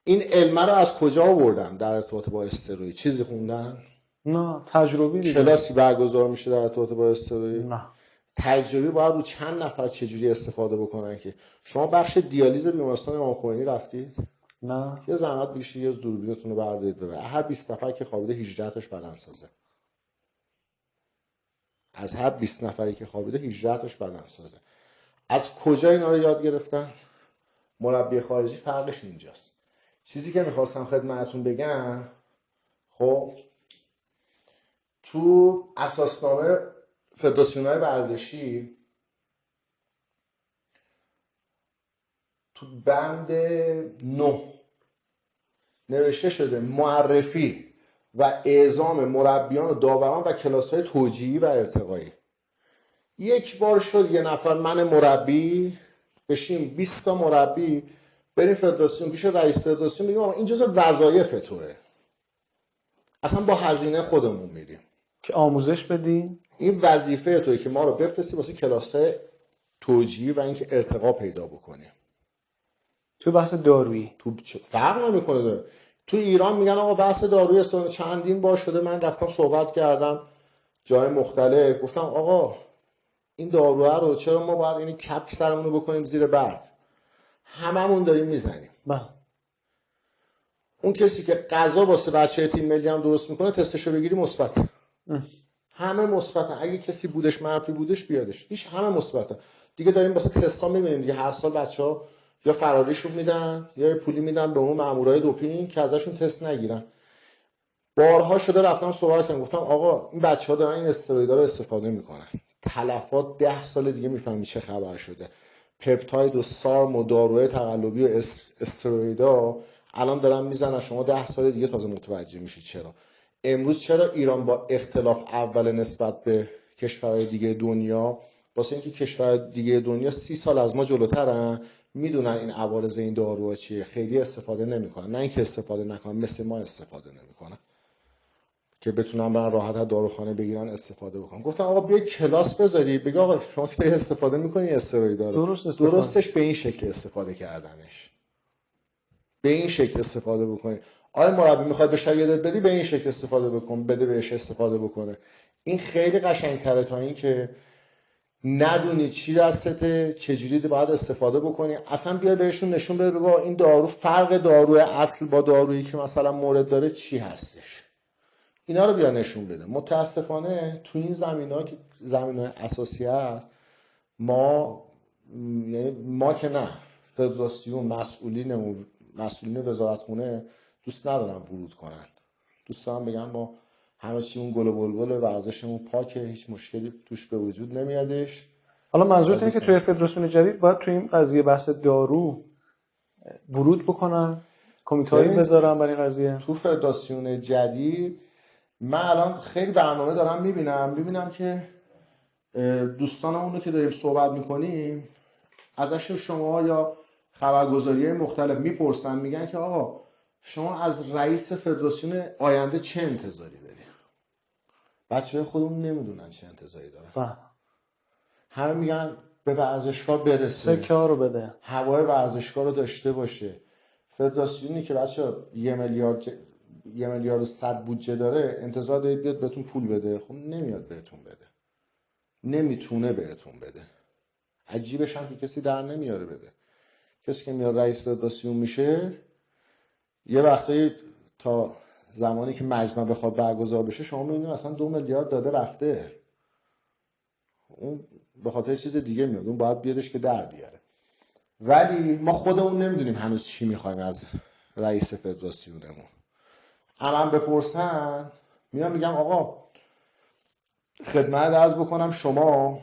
این علم رو از کجا آوردن در ارتباط با استروئید؟ چیزی خوندن؟ نه، تجربی دیگه. کلاسی برگزار میشه در ارتباط با استروئید؟ نه. تجربی باید رو چند نفر چجوری استفاده بکنن. که شما بخش دیالیز بیمارستان امام خمینی رفتید؟ نه. یه زحمت بیشتر یه دوربینتون رو بردارید ببرید. هر 20 نفر که خوابیده 18 تاش بدنسازه. از هر 20 نفری که خوابیده 18 تاش بدنسازه. از کجا اینا رو یاد گرفتن؟ مربی خارجی فرقش اینجاست. چیزی که میخواستم خدمتتون بگم، خب تو اساسنامه فدراسیون‌های ورزشی تو بند 9 نوشته شده معرفی و اعزام مربیان و داوران و کلاس‌های توجیهی و ارتقایی. یک بار شد یه نفر من مربی بشیم 20 تا مربی بریم فدراسیون پیش رئیس فدراسیون بگیم این جزء وظایف توئه، اصلا با هزینه خودمون میریم که آموزش بدی. این وظیفه توئه که ما رو بفرستی واسه کلاس‌های توجیهی و اینکه ارتقا پیدا بکنیم. تو بحث دارویی تو فرق نمیکنه. تو ایران میگن آقا بحث دارویی چندین بار شده، من رفتم صحبت کردم جای مختلف، گفتم آقا این داروها رو چرا ما باید این کپ سرمون رو بکنیم زیر برف؟ هممون داریم میزنیم. بله. اون کسی که غذا واسه بچه تیم ملی هم درست میکنه تستشو بگیری مثبت. همه مثبتن. اگه کسی بودش منفی بودش بیادش. هیچ همه مثبتن. دیگه داریم واسه تستا میبینیم دیگه هر سال بچه‌ها یا فراریشون میدن یا پولی میدن به اون مامورای دوپینگ که ازشون تست نگیرن. بارها شده رفتم صحبت کردم گفتم آقا این بچه‌ها دارن این استروئیدا رو استفاده میکنن. تلفات 10 سال دیگه میفهمی چه خبر شده. پپتاید و سارم و داروهای تقلبی و استروئیدا الان دارن میزنن، شما 10 سال دیگه تازه متوجه میشید چرا. امروز چرا ایران با اختلاف اول نسبت به کشورهای دیگه دنیا، واسه اینکه کشورهای دیگه دنیا 30 سال از ما جلوترن، میدونن این عوارض این داروها چیه، خیلی استفاده نمیکنن. نه اینکه استفاده نکنن، مثل ما استفاده نمیکنن که بتونن برن راحت از داروخانه بگیرن استفاده بکنن. گفتم آقا بیا کلاس بذاری بگی آقا شما که استفاده میکنی استروئیدا رو درستش به این شکل استفاده کردنش، به این شکل استفاده بکنی. آیا مربی میخواد به شاگردت بدی به این شکل استفاده بکن، بده بهش استفاده بکنه. این خیلی قشنگتره تا این که ندونی چی دستته، چجوری باید استفاده بکنی. اصلا بیا بهشون نشون بده بگو این دارو فرق داروی اصل با دارویی که مثلا مورد داره چی هستش. اینا رو بیا نشون بده. متاسفانه تو این زمینه‌ها که زمینه‌های اساسی هست ما که نه، فدراسیون مسئولین وزارتخونه دوست ندارن ورود کنن. دوست دارن بگن ما همه چی اون گل و بلبل ورزشمون پاکه، هیچ مشکلی توش به وجود نمیادش. حالا منظورت اینه که توی فدراسیون جدید باید توی این قضیه بحث دارو ورود بکنن، کمیته‌ای بذارن برای این قضیه. تو فدراسیون جدید من الان خیلی برنامه دارم میبینم که دوستانمون رو که داریم صحبت میکنیم ازشون شما یا خبرگزاری‌های مختلف میپرسن، میگن که آقا شما از رئیس فدراسیون آینده چه انتظاری داری؟ بچه‌های خودمون نمیدونن چه انتظاری دارن. همه میگن به ورزشگاه برسه، سکه ها رو بده، هوای ورزشگاه رو داشته باشه، فدراسیونی که بچه 1,100,000,000 بودجه داره انتظار دارید بیاد بهتون پول بده؟ خب نمیاد بهتون بده، نمیتونه بهتون بده. عجیبش هم که کسی در نمیاره بده. کسی که میاد رئیس فدراسیون میشه یه وقتایی تا زمانی که مجمع بخواد برگزار بشه شما میبینید اصلا 2 میلیارد داده رفته. اون به خاطر چیز دیگه میاد، اون باید بیادش که در بیاره. ولی ما خودمون نمیدونیم هنوز چی میخوایم از رئیس فدراسیونمون. همم بپرسن میگم آقا خدمت عرض بکنم شما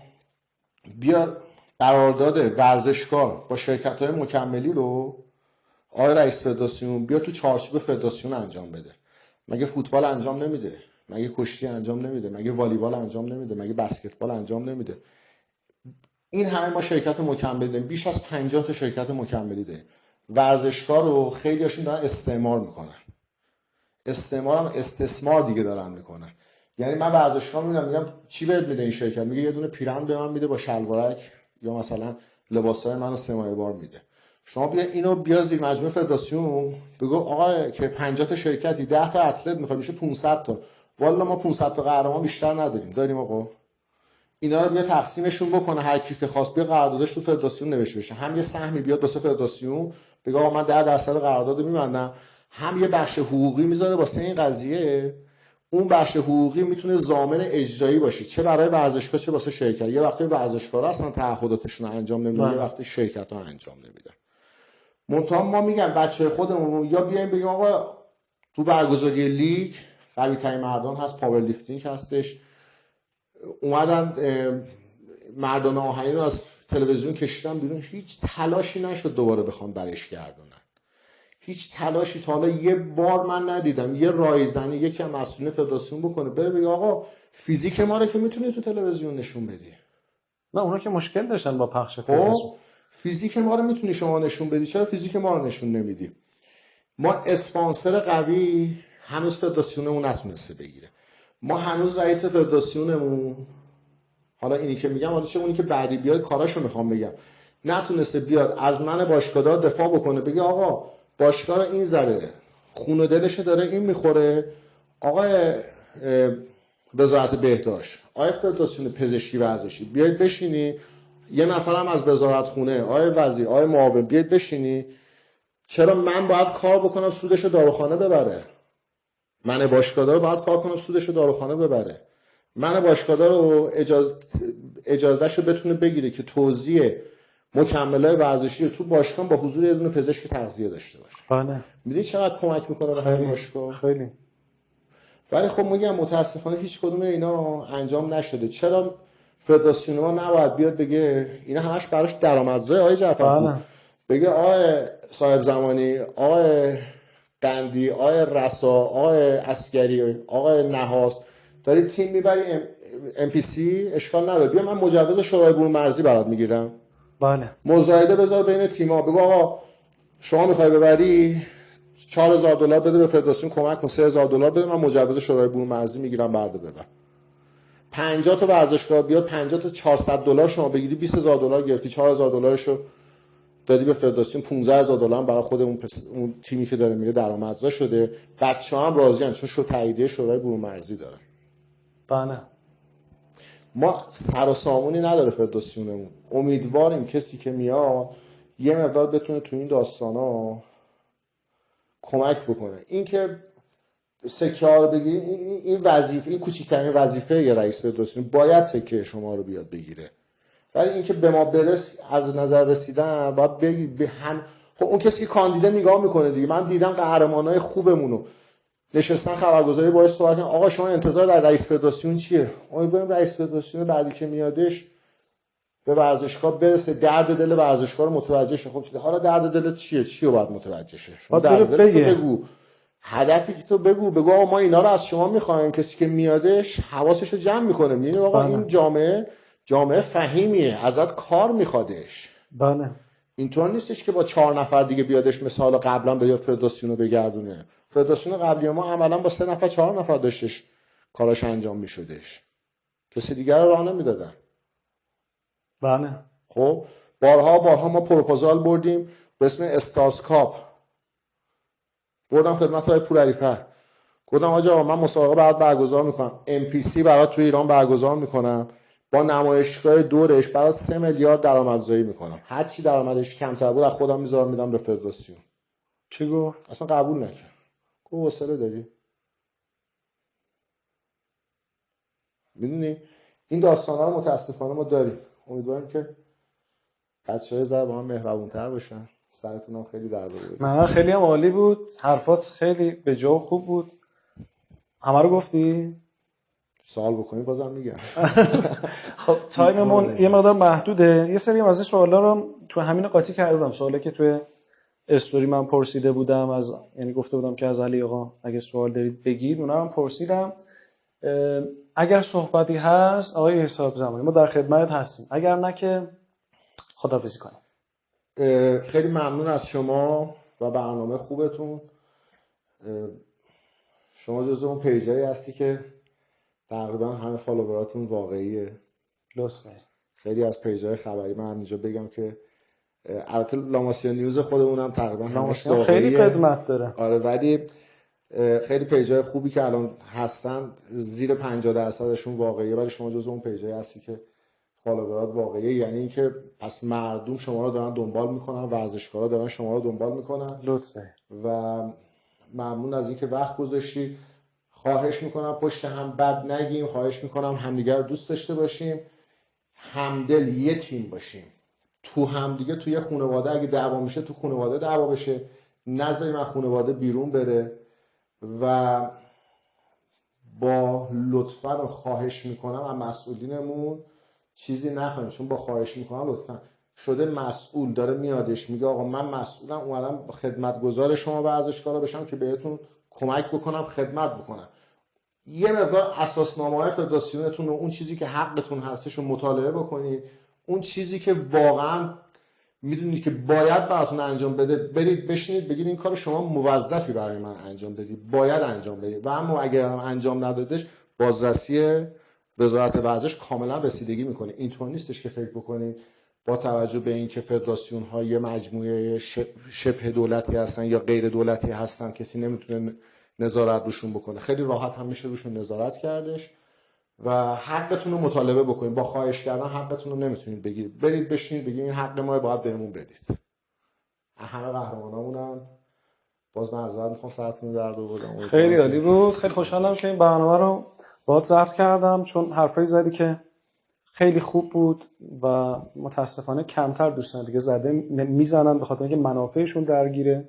بیا قرارداد ورزشکار با شرکت‌های مکملی رو آقای رئیس فدراسیون بیا تو چارچوب فدراسیون انجام بده. مگه فوتبال انجام نمیده؟ مگه کشتی انجام نمیده؟ مگه والیبال انجام نمیده؟ مگه بسکتبال انجام نمیده؟ این همه ما شرکت مکملی داریم، بیش از 50 تا شرکت مکملی داریم. ورزشکار رو خیلی هاشون دارن استعمار میکنن. استعمار هم استثمار دیگه دارن میکنن. یعنی من ورزشکار میگم چی بهت میده این شرکت؟ میگه یه دونه پیراهن به من میده با شلوارک یا مثلا لباسای منو 3 ماه بار میده. شما بیا زیر مجموعه فدراسیون بگو آقا که 50 تا شرکتی 10 تا اتلت میخواد میشه 500 تا. والا ما 500 تا قهرمان بیشتر نداریم. داریم آقا. اینا رو بیا تقسیمشون بکنه، هر کی که خواست بیا قراردادش تو فدراسیون نوشته بشه. هم یه سهمی بیاد واسه فدراسیون بگه آقا من 10% قرارداد میبندم، هم یه بخش حقوقی میذاره واسه این قضیه. اون بخش حقوقی میتونه ضامن اجرایی باشه، چه برای ورزشکار چه واسه شرکت. یه وقتی ورزشکارا اصلا تعهداتشون رو انجام نمیدن، یه وقتی شرکت‌ها انجام نمیدن. منتها ما میگم بچه خودمون یا بیایم بگیم آقا تو برگزاری لیگ قوی ترین مردان هست، پاور لیفتینگ هستش، اومدن مردان آهنی رو از تلویزیون کشیدن بیرون، هیچ تلاشی نشد دوباره بخوام برش گردونن. هیچ تلاشی تا حالا یه بار من ندیدم یه رایزنی یکی از مسئولین فدراسیون بکنه بره بگه آقا فیزیک ما رو که میتونی تو تلویزیون نشون بدی. نه اونا که مشکل داشتن با پخش فیلم. فیزیک ما رو میتونی شما نشون بدی، چرا فیزیک ما رو نشون نمیدی؟ ما اسپانسر قوی هنوز فدراسیونمون نتونسته بگیره. ما هنوز رئیس فدراسیونمون، حالا اینی که میگم حالا چه اونی که بعدی بیاد کاراشو میخوام بگم، نتونسته بیاد از من باشگاهدار دفاع بکنه بگه آقا باشگاه رو این زده خون و دلش داره این میخوره. آقای وزارت بهداشت، آقای فدراسیون پزشکی ورزشی بیاید بشینی، یه نفرم از وزارت خونه، آقای وزیر، آقای معاون بیاید بشینی، چرا من باید کار بکنم سودش داروخانه ببره؟ من باشگاهدار باید کار کنم سودش داروخانه ببره. من باشگاهدار رو اجازهشو بتونه بگیره که توزیع مکملات ورزشی رو تو باشگاه با حضور یه دونه پزشک تغذیه داشته باشه. بله. میدونی چقدر کمک میکنه به همین باشگاه؟ خیلی. ولی خب میگم متاسفانه هیچ کدوم اینا انجام نشده. چرا فدراسیون ما نباید بیاد بگه اینا همش براش درآمدزای آقای جعفرپور، بگه آقای صاحب زمانی، آقای قندی، آقای رسا، آقای عسکری، آقای نحاس، داری تیم میبری MPC اشکال نداره، بیا من مجوز شورای برون مرزی برات میگیرم. بله. مزایده بذار بین تیم‌ها، بگو آقا شما میخوای ببری $4,000 بده به فدراسیون کمک کن، $3,000 بده من مجوز شورای برون مرزی میگیرم برده ببر. 50 تا ورزشکار بیاد 50 تا $400 شما بگیری $20,000 گرفتی، $4,000 دادی به فدراسیون، $15,000 برای خود اون تیمی که داره میره درآمدزا شده. بچه‌ها هم راضی‌ان چون تاییدیه شورای برون مرزی داره. بله. ما سر و سامونی نداره فدراسیونمون. امیدواریم کسی که میاد یه مقدار بتونه تو این داستانا کمک بکنه. این که سکه ها رو بگیری، این وظیفه، این کوچکترین وظیفه یه رئیس فدراسیون، باید سکه شما رو بیاد بگیره. ولی اینکه به ما برس از نظر رسیدن باید بگی به هم. خب اون کسی که کاندیدا نگاه میکنه دیگه. من دیدم قهرمانای خوبمونو نشستن خبرگزاری باید صحبت کنن آقا شما انتظار در رئیس فدراسیون چیه؟ امیدواریم رئیس فدراسیون بعدی که میادش به ورزشکار برسه، درد دل ورزشکار رو متوجه شه. خب حالا درد دلت چیه؟ چی رو باید متوجه شه؟ شما درد دلت رو بگو، هدفی که تو بگو آقا ما اینا رو از شما میخوایم. کسی که میادش حواسش رو جمع میکنه، میگه آقا این جامعه فهیمیه، ازت کار میخوادش. بله. اینطور نیستش که با 4 نفر دیگه بیادش مثلا قبلا به فدراسیون رو بگردونه. فدراسیون قبلی ما عملا با 3 نفر 4 نفر داشتش کاراش انجام میشدش، کسی دیگر رو راه نمیدادن. بله. خب بارها ما پروپوزال بردیم به اسم استارز کاپ، بردم خدمت های پورعلیفر، گفتم آقا من مسابقه برات برگزار میکنم، MPC برات تو ایران برگزار میکنم، با نمایشگاه دورش برات 3 میلیارد درآمدزایی میکنم، هر چی درآمدش کمتر بود از خودم میذارم میدم به فدراسیون. چی گفت؟ اصلا قبول نکرد. گفت حوصله داری؟ میدونی این داستانا رو متاسفانه ما داریم. امیدوارم که بچه‌ها ذره با هم مهربون‌تر باشن. سرتون هم خیلی درد آورد. من خیلی هم عالی بود، حرفات خیلی به جا و خوب بود. همه رو گفتی؟ سوال بکنی بازم میگم. خب تایممون یه مقدار محدوده. یه سری از این سوالا رو تو همین قاطی کردم، سوالی که توی استوری من پرسیده بودم، یعنی گفته بودم که از علی آقا اگه سوال دارید بگید، اونا هم پرسیدم. اگر صحبتی هست آقای حساب زمانی ما در خدمت هستیم، اگر نه که خداحافظی کنیم. خیلی ممنون از شما و برنامه خوبتون. شما جزو اون پیجایی هستی که تقریبا همه فالووراتون واقعیه. لطفاً. خیلی از پیجای خبری من همینجا بگم که البته لاماسیا نیوز خودمونم تقریبا همش واقعیه، خیلی خدمت داره. آره، ولی خیلی پیجای خوبی که الان هستن زیر 50%شون واقعیه، ولی شما جزو اون پیجایی هستی که فالوورات واقعیه. یعنی اینکه پس مردم شما رو دارن دنبال میکنن، ورزشکارا دارن شما رو دنبال میکنن. لطفاً. و ممنون از اینکه وقت گذاشتید. خواهش میکنم پشت هم بد نگیم، خواهش میکنم همدیگر رو دوست داشته باشیم، همدل یه تیم باشیم، تو همدیگه توی خانواده اگه دعوا میشه تو خانواده دعوا بشه، نذاریم از خانواده بیرون بره. و با لطفا خواهش میکنم از مسئولینمون چیزی نخواهیم، چون با خواهش میکنم لطفا شده مسئول داره میادش میگه آقا من مسئولم، اومدم خدمتگزار شما ورزشکارا بشم که بهتون کمک بکنم، خدمت بکنم. یه مقدار اساسنامه‌های فدراسیونتون و اون چیزی که حقتون هستش رو مطالعه بکنید، اون چیزی که واقعا میدونید که باید براتون انجام بده، برید بشینید بگید این کار شما موظفی برای من انجام بدی، باید انجام بدی. و اما اگر انجام ندادش، بازرسی وزارت ورزش کاملا رسیدگی میکنه. اینطور نیستش که فکر بکنید با توجه به اینکه فدراسیون ها یه مجموعه شبه دولتی هستن یا غیر دولتی هستن کسی نمیتونه نظارت روشون بکنه. خیلی راحت هم میشه روشون نظارت کردش و حقتون رو مطالبه بکنید. با خواهش کردن حقتون رو نمیتونید بگیرید، برید بشینید بگید این حق ما باید بهمون بدید. همه قهرمانامونم باز معذرت میخوام سرتون درد آوردم. خیلی عالی بود، خیلی خوشحالم که این برنامه رو باهات ضبط کردم، چون حرفایی زدی که خیلی خوب بود و متاسفانه کمتر دوستان دیگه زده میزنن به خاطر اینکه منافعشون درگیره.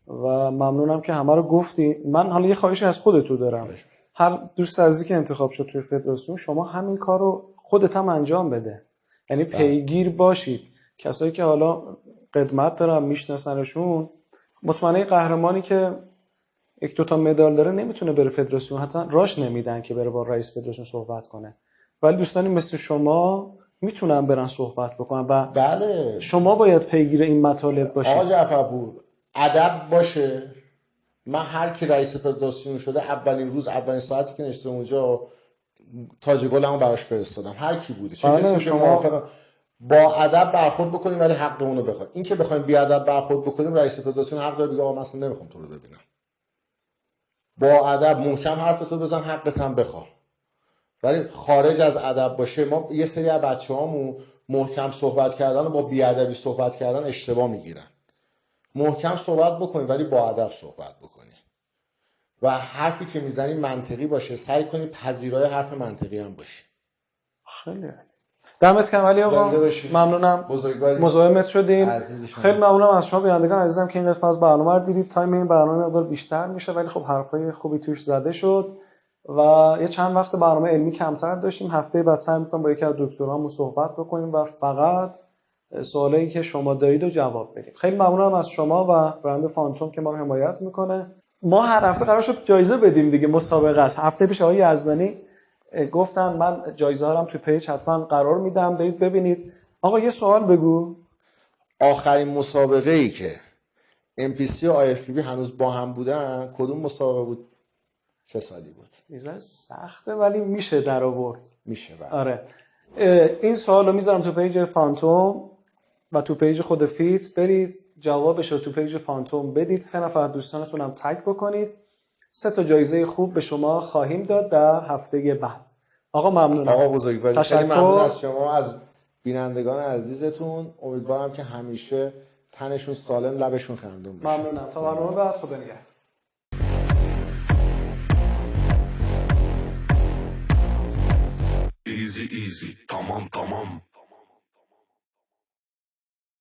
و ممنونم که همه رو گفتی. من حالا یه خواهشی از خودتون دارم، هر دوست عزیزی که انتخاب شد توی فدراسیون شما همین کار رو خودت هم انجام بده، یعنی پیگیر باشید. کسایی که حالا قدمت دارن میشناسنشون، مطمئنه قهرمانی که یک دو تا مدال داره نمیتونه بره فدراسیون، حتی راش نمیدن که بره با رئیس فدراسیون صحبت کنه، ولی دوستانی مثل شما میتونن برن صحبت بکنن و بله شما باید پیگیر این مطالب باشید. آقا جعفرپور ادب باشه. من هر کی رئیس فدراسیون شده اولین روز اولین ساعتی که نشستم اونجا تاج گلمو براش فرستادم، هر کی بوده چه کسی که موافقه با ادب برخورد بکنیم ولی حقمون رو بخوایم. این که بخوایم بی ادب برخورد بکنیم رئیس فدراسیون حق داره بگه آقا من اصلا نمیخوام تو رو ببینم. با ادب محکم حرفتو بزن، حقت هم بخوا. ولی خارج از ادب باشه، ما یه سری از بچه‌هامون محکم صحبت کردن و با بی ادبی صحبت کردن اشتباه میگیرن. محکم صحبت بکنید ولی با ادب صحبت بکنید و حرفی که میزنید منطقی باشه. سعی کنید پذیرای حرف منطقی هم باشید. خیلی دمت گرم علی آقا، ممنونم مزاحمت شدیم. خیلی ممنونم از شما بینندگان عزیزم که این قسمت از برنامه رو دیدید. تایم این برنامه مقدار بیشتر میشه ولی خب حرفای خوبی توش زده شد و یه چند وقت برنامه علمی کمتر داشتیم. هفته بعد سعی می‌کنم با یکی از دکترامون صحبت بکنیم و فقط سوالایی که شما دارید رو جواب بدیم. خیلی ممنونم از شما و برند فانتوم که ما رو حمایت میکنه. ما هر هفته قرار شد جایزه بدیم دیگه، مسابقه است. هفته پیش آقای یزدانی گفتن من جایزه هارم تو پیج حتما قرار میدم، برید ببینید. آقا یه سوال بگو. آخرین مسابقه ای که MPC و IFBB هنوز با هم بودن کدوم مسابقه بود؟ چه سالی بود؟ میزن سخته ولی میشه در آورد. میشه بله. آره. این سوال رو میذارم تو پیج فانتوم و تو پیج خود فیت، برید جوابش رو تو پیج فانتوم بدید، 3 نفر دوستانتون هم تگ بکنید. 3 جایزه خوب به شما خواهیم داد در هفته بعد. آقا ممنونم. آقا بزرگوار خیلی تشکر. ممنون از شما، از بینندگان عزیزتون. امیدوارم که همیشه تنشون سالم، لبشون خندون بشه. ممنونم. تا برنامه بعد، خدا نگهدار. Easy easy tamam tamam